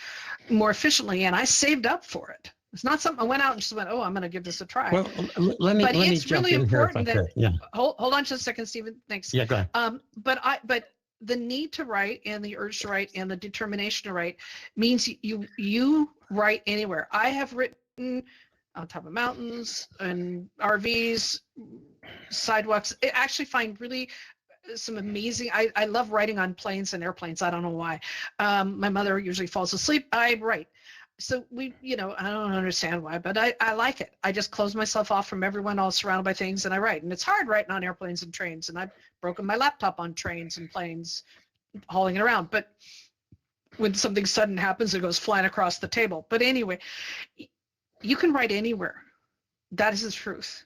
more efficiently. And I saved up for it. It's not something I went out and just went, oh, I'm going to give this a try. Well, let me it's jump really in important here if I could. Yeah. Hold on just a second, Stephen. Thanks. Yeah, go ahead. But the need to write and the urge to write and the determination to write means you write anywhere. I have written on top of mountains and RVs, sidewalks. I actually find really some amazing, I love writing on planes and airplanes. I don't know why. My mother usually falls asleep. I write. So I don't understand why, but I like it. I just close myself off from everyone, all surrounded by things, and I write. And it's hard writing on airplanes and trains, and I've broken my laptop on trains and planes, hauling it around. But when something sudden happens, it goes flying across the table. But anyway, you can write anywhere. That is the truth.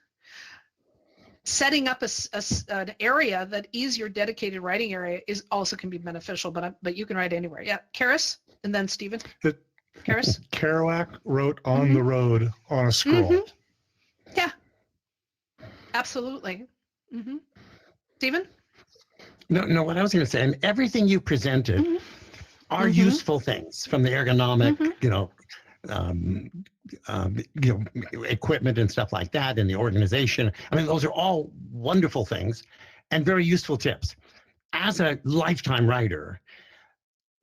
Setting up an area that is your dedicated writing area is also can be beneficial, but you can write anywhere. Yeah, Karis, and then Stephen. Karis? Kerouac wrote on the road on a scroll. Yeah, absolutely. Stephen? No, what I was going to say, and everything you presented are useful things, from the ergonomic, equipment and stuff like that, and the organization. I mean, those are all wonderful things and very useful tips. As a lifetime writer,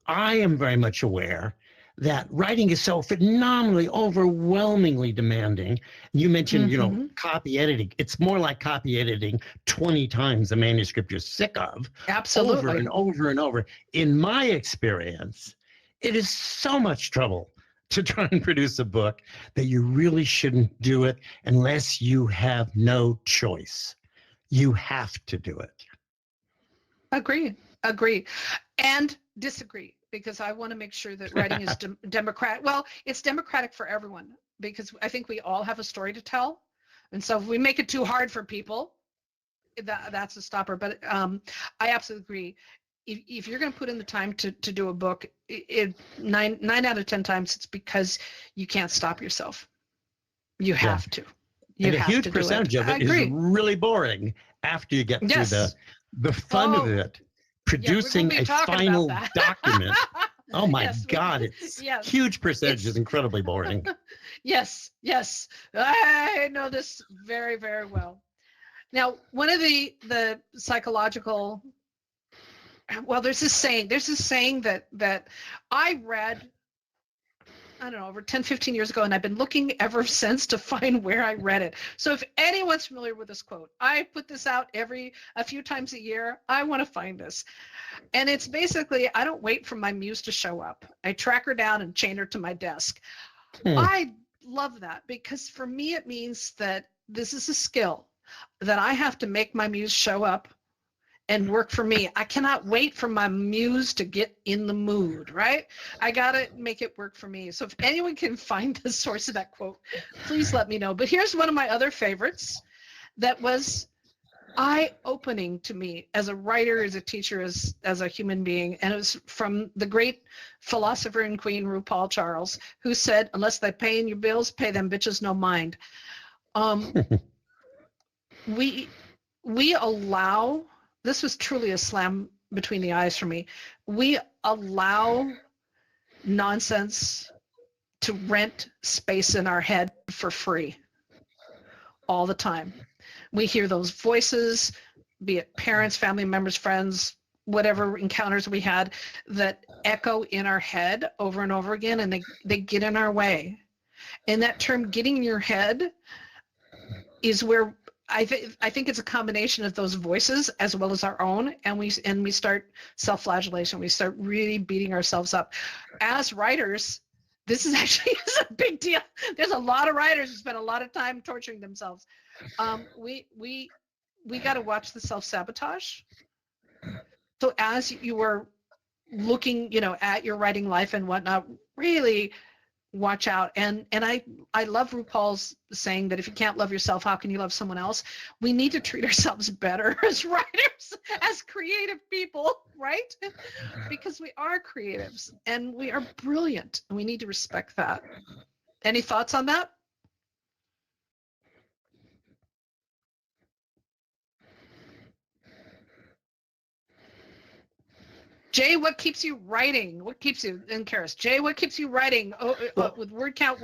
I am very much aware that writing is so phenomenally, overwhelmingly demanding. You mentioned, copy editing. It's more like copy editing 20 times the manuscript you're sick of. Absolutely. Over and over and over. In my experience, it is so much trouble to try and produce a book that you really shouldn't do it unless you have no choice. You have to do it. Agree, and disagree, because I want to make sure that writing is democratic. Well, it's democratic for everyone, because I think we all have a story to tell. And so if we make it too hard for people, that's a stopper. But I absolutely agree. If you're going to put in the time to do a book, nine out of 10 times it's because you can't stop yourself. You have to. And a huge percentage of it is really boring after you get through the fun of it. Producing a final document. Oh my God, it's huge percentage is incredibly boring. Yes, I know this very, very well. Now, one of the psychological, there's this saying that I read, I don't know, over 10, 15 years ago, and I've been looking ever since to find where I read it. So if anyone's familiar with this quote, I put this out a few times a year. I want to find this. And it's basically, I don't wait for my muse to show up. I track her down and chain her to my desk. I love that, because for me, it means that this is a skill that I have to make my muse show up and work for me. I cannot wait for my muse to get in the mood, right? I got to make it work for me. So if anyone can find the source of that quote, please let me know. But here's one of my other favorites that was eye-opening to me as a writer, as a teacher, as a human being. And it was from the great philosopher and queen, RuPaul Charles, who said, unless they're paying your bills, pay them bitches no mind. We allow, this was truly a slam between the eyes for me. We allow nonsense to rent space in our head for free all the time. We hear those voices, be it parents, family members, friends, whatever encounters we had, that echo in our head over and over again, and they get in our way. And that term getting in your head is where I think it's a combination of those voices as well as our own, and we start self-flagellation. We start really beating ourselves up. As writers, this is actually a big deal. There's a lot of writers who spend a lot of time torturing themselves. We got to watch the self-sabotage. So as you are looking, at your writing life and whatnot, really watch out. And I love RuPaul's saying that if you can't love yourself, how can you love someone else? We need to treat ourselves better as writers, as creative people, right? Because we are creatives and we are brilliant, and we need to respect that. Any thoughts on that? Jay, what keeps you writing? What keeps you, and Karis, Jay, what keeps you writing with word count?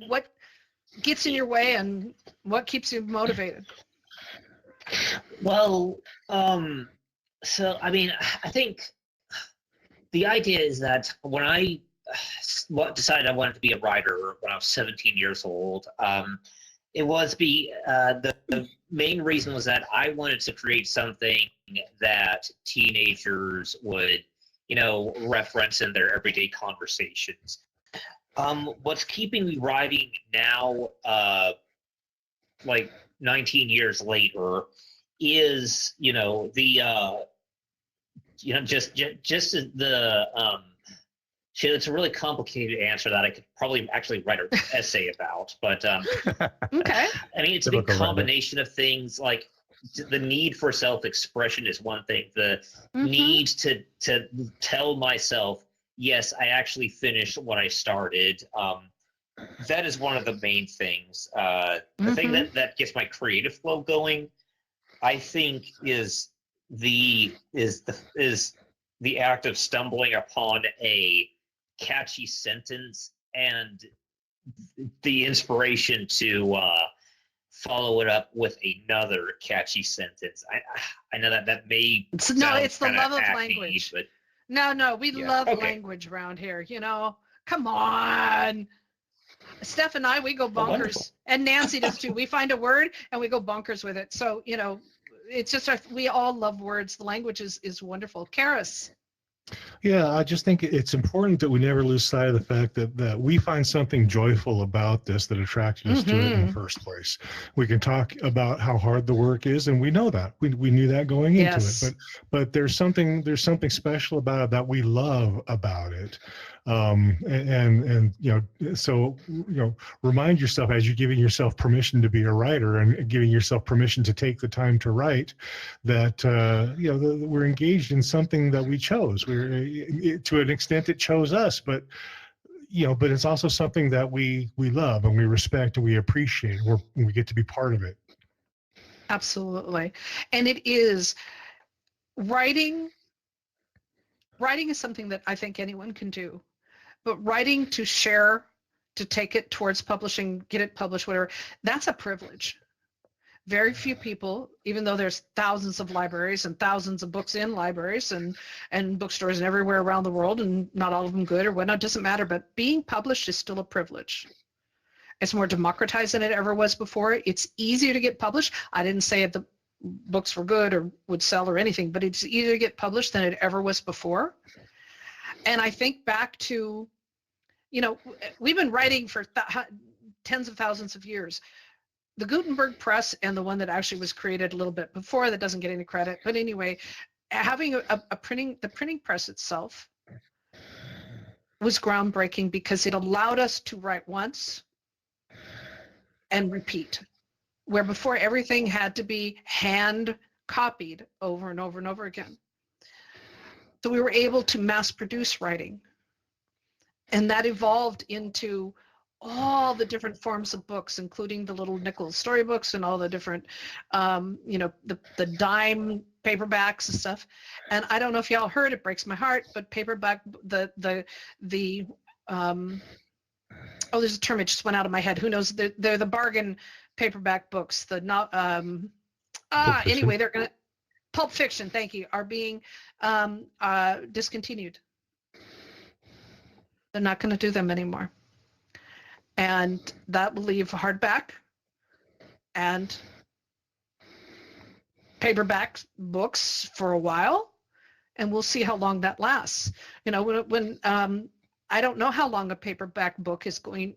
What gets in your way, and what keeps you motivated? Well, So, I mean, I think the idea is that when I decided I wanted to be a writer when I was 17 years old, it was the main reason was that I wanted to create something that teenagers would, reference in their everyday conversations. What's keeping me writing now, like 19 years later, is just the shit. It's a really complicated answer that I could probably actually write an essay about. But Okay. I mean, it's a big combination of things. Like the need for self-expression is one thing. The need to tell myself, yes, I actually finished what I started. That is one of the main things. The thing that gets my creative flow going, I think, is the act of stumbling upon a catchy sentence and the inspiration to follow it up with another catchy sentence. I know that may it's sound the kinda love of hackneyed, language. but No, we love Okay. language around here. Come on. Steph and I, we go bonkers, wonderful. and Nancy does too. We find a word and we go bonkers with it. So it's just we all love words. The language is wonderful. Karis. Yeah, I just think it's important that we never lose sight of the fact that we find something joyful about this that attracted us to it in the first place. We can talk about how hard the work is, and we know that. We knew that going into it. But there's something special about it that we love about it. So remind yourself, as you're giving yourself permission to be a writer and giving yourself permission to take the time to write, that we're engaged in something that we chose. To an extent it chose us, but it's also something that we love and we respect and we appreciate. We get to be part of it. Absolutely. And it is writing is something that I think anyone can do. But writing to share, to take it towards publishing, get it published, whatever, that's a privilege. Very few people, even though there's thousands of libraries and thousands of books in libraries and bookstores and everywhere around the world, and not all of them good or whatnot, doesn't matter, but being published is still a privilege. It's more democratized than it ever was before. It's easier to get published. I didn't say if the books were good or would sell or anything, but it's easier to get published than it ever was before. And I think back to, we've been writing for tens of thousands of years. The Gutenberg press and the one that actually was created a little bit before that doesn't get any credit. But anyway, having the printing press itself was groundbreaking because it allowed us to write once and repeat, where before everything had to be hand copied over and over and over again. So we were able to mass produce writing. And that evolved into all the different forms of books, including the little nickel storybooks and all the different, the dime paperbacks and stuff. And I don't know if y'all heard, it breaks my heart, but paperback, there's a term, it just went out of my head. Who knows? They're the bargain paperback books. Anyway, they're going to, Pulp Fiction, thank you, are being discontinued. They're not going to do them anymore. And that will leave hardback and paperback books for a while, and we'll see how long that lasts. When I don't know how long a paper book is going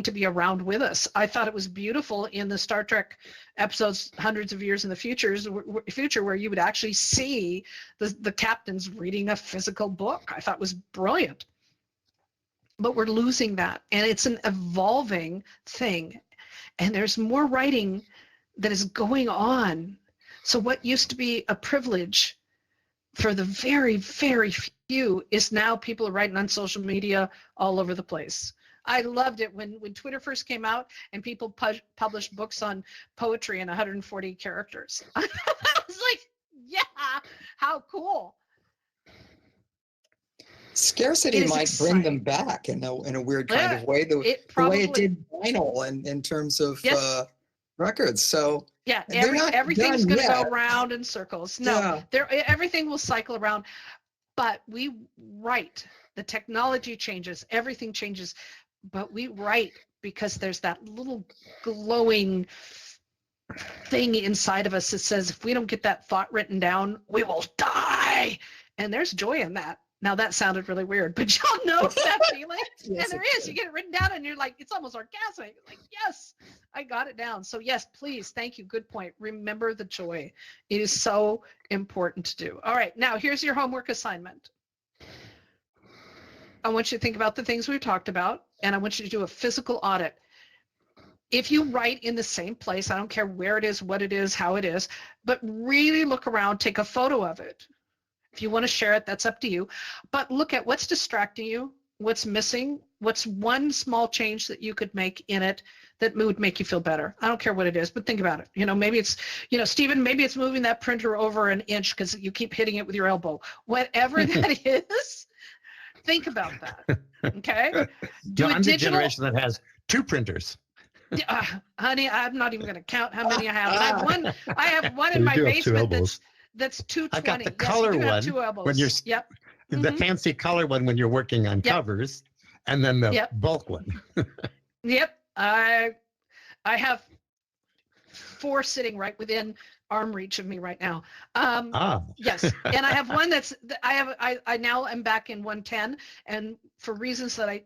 to be around with us. I thought it was beautiful in the Star Trek episodes hundreds of years in the future where you would actually see the captains reading a physical book. I thought it was brilliant. But we're losing that, and it's an evolving thing. And there's more writing that is going on. So what used to be a privilege for the very, very few is now people are writing on social media all over the place. I loved it when Twitter first came out and people published books on poetry in 140 characters. I was like, yeah, how cool. Scarcity might bring them back in a weird kind of way. The way it did vinyl in terms of yes. records. So Yeah, they're not everything's done going to go yet. round in circles. No, everything will cycle around, but we write. The technology changes, everything changes, but we write because there's that little glowing thing inside of us that says if we don't get that thought written down, we will die. And there's joy in that. Now that sounded really weird, but y'all know that feeling? Yes, And there is. You get it written down and you're like, it's almost orgasmic. Like, yes, I got it down. So yes, please. Thank you. Good point. Remember the joy. It is so important to do. All right. Now here's your homework assignment. I want you to think about the things we've talked about, and I want you to do a physical audit. If you write in the same place, I don't care where it is, what it is, how it is, but really look around, take a photo of it. If you want to share it, that's up to you. But look at what's distracting you, what's missing, what's one small change that you could make in it that would make you feel better. I don't care what it is, but think about it. Maybe it's, Stephen, maybe it's moving that printer over an inch because you keep hitting it with your elbow. Whatever that is, think about that. Okay? I'm the generation that has 2 printers. Honey, I'm not even going to count how many I have. But I have one in my basement that's 220. I've got the color one. 2 elbows. When you're, yep. The fancy color one when you're working on covers, and then the bulk one. Yep. I have 4 sitting right within arm reach of me right now. Yes. And I have one I now am back in 110, and for reasons that I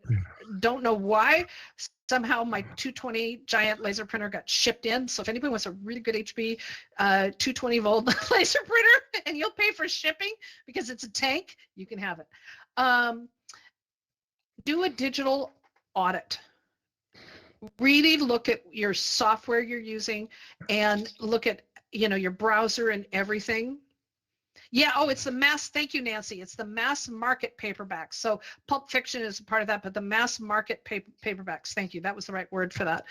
don't know why, somehow my 220 giant laser printer got shipped in. So if anybody wants a really good HP 220 volt laser printer and you'll pay for shipping because it's a tank, you can have it. Do a digital audit. Really look at your software you're using and look at your browser and everything. Yeah, it's the mass, thank you, Nancy. It's the mass market paperbacks. So Pulp Fiction is a part of that, but the mass market paperbacks, thank you. That was the right word for that.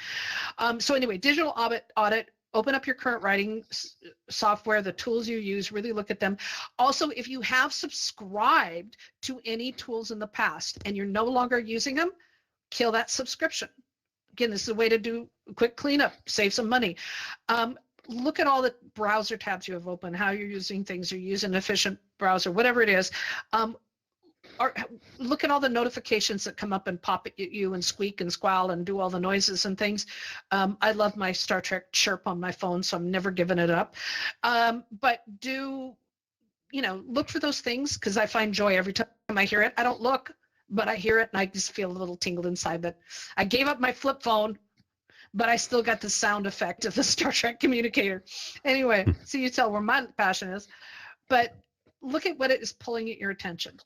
So anyway, digital audit, open up your current writing software, the tools you use, really look at them. Also, if you have subscribed to any tools in the past and you're no longer using them, kill that subscription. Again, this is a way to do a quick cleanup, save some money. Look at all the browser tabs you have open, how you're using things, you're using an efficient browser, whatever it is. Or look at all the notifications that come up and pop at you and squeak and squall and do all the noises and things. I love my Star Trek chirp on my phone, so I'm never giving it up. But look for those things, because I find joy every time I hear it. I don't look, but I hear it and I just feel a little tingle inside that I gave up my flip phone, but I still got the sound effect of the Star Trek communicator. Anyway, so you tell where my passion is. But look at what it is pulling at your attention.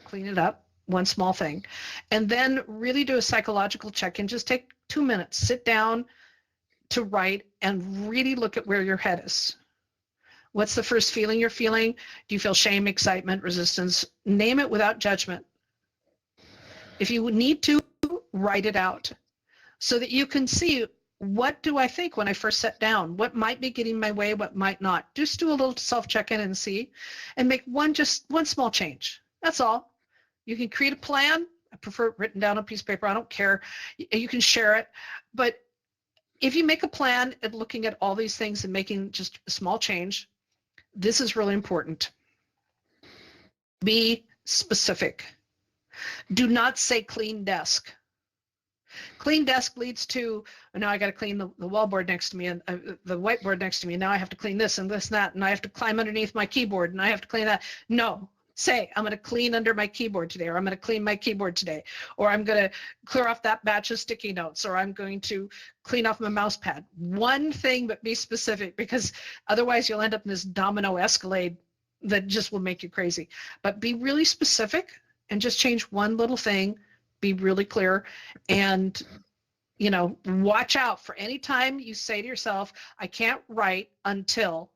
Clean it up, one small thing. And then really do a psychological check and just take 2 minutes. Sit down to write and really look at where your head is. What's the first feeling you're feeling? Do you feel shame, excitement, resistance? Name it without judgment. If you need to, write it out, so that you can see, what do I think when I first sat down? What might be getting my way, what might not? Just do a little self-check-in and see, and make one small change. That's all. You can create a plan. I prefer it written down on a piece of paper. I don't care. You can share it. But if you make a plan and looking at all these things and making just a small change, this is really important. Be specific. Do not say clean desk. Clean desk leads to, now I got to clean the wallboard next to me and the whiteboard next to me. Now I have to clean this and this and that, and I have to climb underneath my keyboard and I have to clean that. No, say, I'm going to clean under my keyboard today, or I'm going to clean my keyboard today, or I'm going to clear off that batch of sticky notes, or I'm going to clean off my mouse pad. One thing, but be specific, because otherwise you'll end up in this domino escalade that just will make you crazy. But be really specific and just change one little thing. Be really clear, and watch out for any time you say to yourself, I can't write until,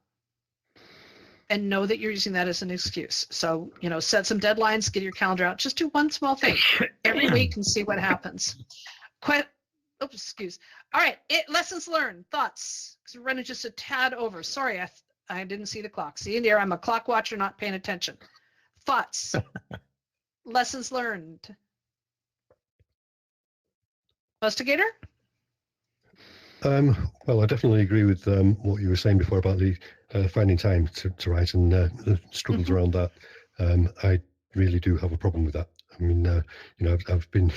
and know that you're using that as an excuse. So, set some deadlines, get your calendar out, just do one small thing every week and see what happens. All right, lessons learned, thoughts, because we're running just a tad over. Sorry, I didn't see the clock. See, in there, I'm a clock watcher, not paying attention. Thoughts, lessons learned. Investigator? Well, I definitely agree with what you were saying before about the finding time to write and the struggles around that. I really do have a problem with that. I mean, you know, I've been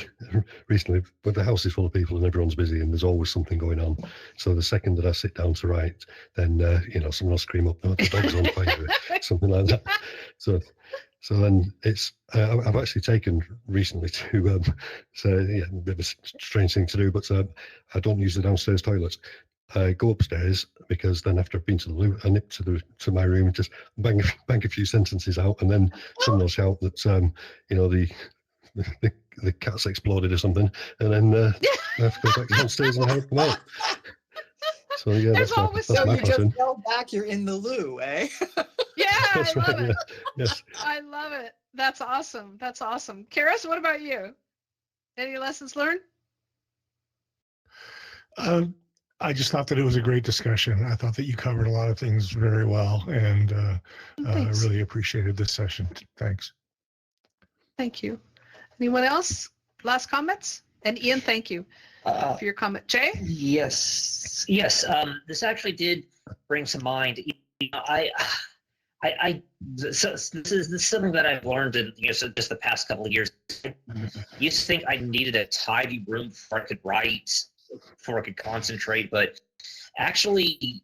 recently, but the house is full of people and everyone's busy and there's always something going on. So the second that I sit down to write, then, you know, someone will scream up, "Oh, the dog's on fire," something like that. So then it's, I've actually taken recently to, so yeah, a bit of a strange thing to do, but I don't use the downstairs toilets. I go upstairs because then after I've been to the loo, I nip to my room, just bang a few sentences out, and then someone will shout that you know the cat's exploded or something, and then I have to go back downstairs and help them out. So yeah, There's that's always my So you pattern. just yell back, you're in the loo, eh? Yeah, That's I love right. it. Yeah. Yes. I love it. That's awesome. That's awesome. Karis, what about you? Any lessons learned? I just thought that it was a great discussion. I thought that you covered a lot of things very well, and I Thanks. really appreciated this session. Thanks. Thank you. Anyone else? Last comments? And Ian, thank you for your comment. Jay? Yes. This actually did bring to mind. You know, so this is something that I've learned in so just the past couple of years. I used to think I needed a tidy room before I could write, before I could concentrate, but actually,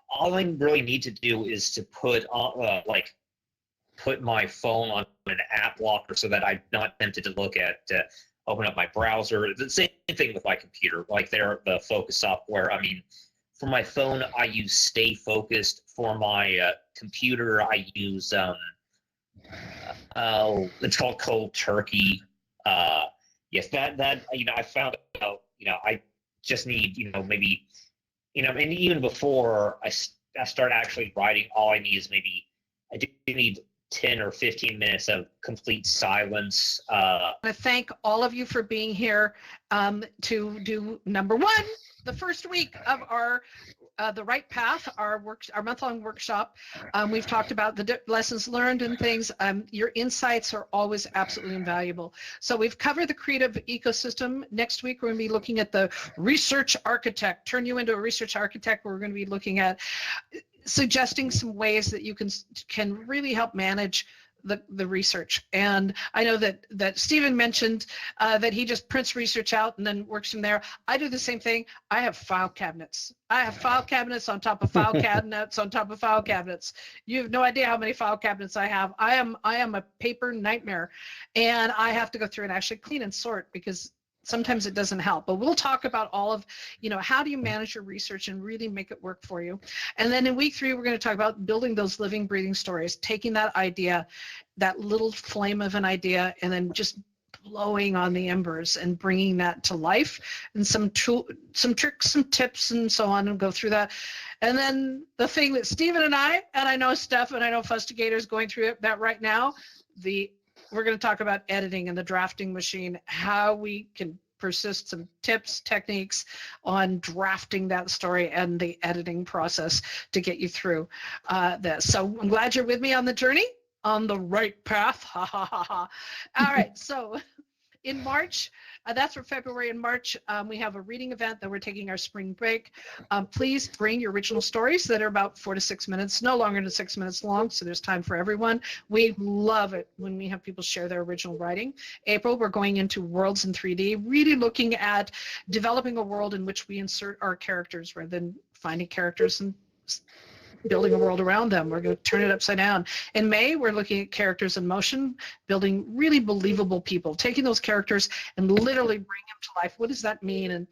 all I really need to do is to put my phone on an app locker so that I'm not tempted to look at open up my browser. The same thing with my computer, like the focus software. I mean, for my phone, I use Stay Focused. For my computer, I use it's called Cold Turkey. Yes, that I found out. I just need maybe and even before I start actually writing, all I need is maybe I do need 10 or 15 minutes of complete silence. I want to thank all of you for being here to do number one, the first week of our The Right Path, our month-long workshop. We've talked about the lessons learned and things. Your insights are always absolutely invaluable. So we've covered the creative ecosystem. Next week, we're going to be looking at the research architect, turn you into a research architect. We're going to be looking at suggesting some ways that you can really help manage the research. And I know that Stephen mentioned that he just prints research out and then works from there. I do the same thing. I have file cabinets. I have file cabinets on top of file cabinets on top of file cabinets. You have no idea how many file cabinets I have. I am a paper nightmare, and I have to go through and actually clean and sort because sometimes it doesn't help. But we'll talk about all of, how do you manage your research and really make it work for you. And then in week 3, we're going to talk about building those living, breathing stories, taking that idea, that little flame of an idea, and then just blowing on the embers and bringing that to life, and some tricks, some tips, and so on, and go through that. And then the thing that Stephen and I know Steph and I know Fustigator's going through that right now, we're going to talk about editing and the drafting machine, how we can persist some tips, techniques on drafting that story and the editing process to get you through this. So I'm glad you're with me on the journey, on the right path. Ha, ha, ha, ha. All right, so in March, that's for February. In March, we have a reading event that we're taking our spring break. Please bring your original stories that are about 4 to 6 minutes, no longer than 6 minutes long, so there's time for everyone. We love it when we have people share their original writing. April, we're going into worlds in 3D, really looking at developing a world in which we insert our characters rather than finding characters and building a world around them. We're going to turn it upside down. In May, we're looking at characters in motion, building really believable people, taking those characters and literally bring them to life. What does that mean? And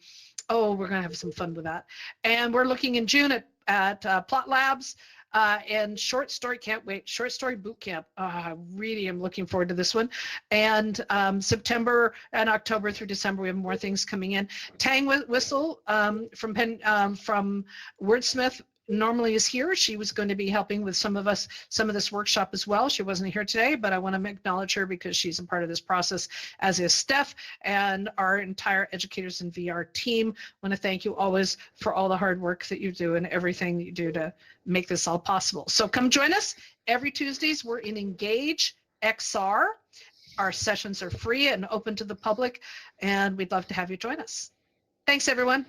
we're going to have some fun with that. And we're looking in June at Plot Labs and short story boot camp. I really am looking forward to this one. And September and October through December, we have more things coming in. Tang Whistle from Wordsmith normally is here. She was going to be helping with some of this workshop as well. She wasn't here today, but I want to acknowledge her because she's a part of this process, as is Steph and our entire Educators in VR team. I want to thank you always for all the hard work that you do and everything that you do to make this all possible. So come join us every Tuesdays. We're in Engage XR. Our sessions are free and open to the public, and we'd love to have you join us. Thanks, everyone.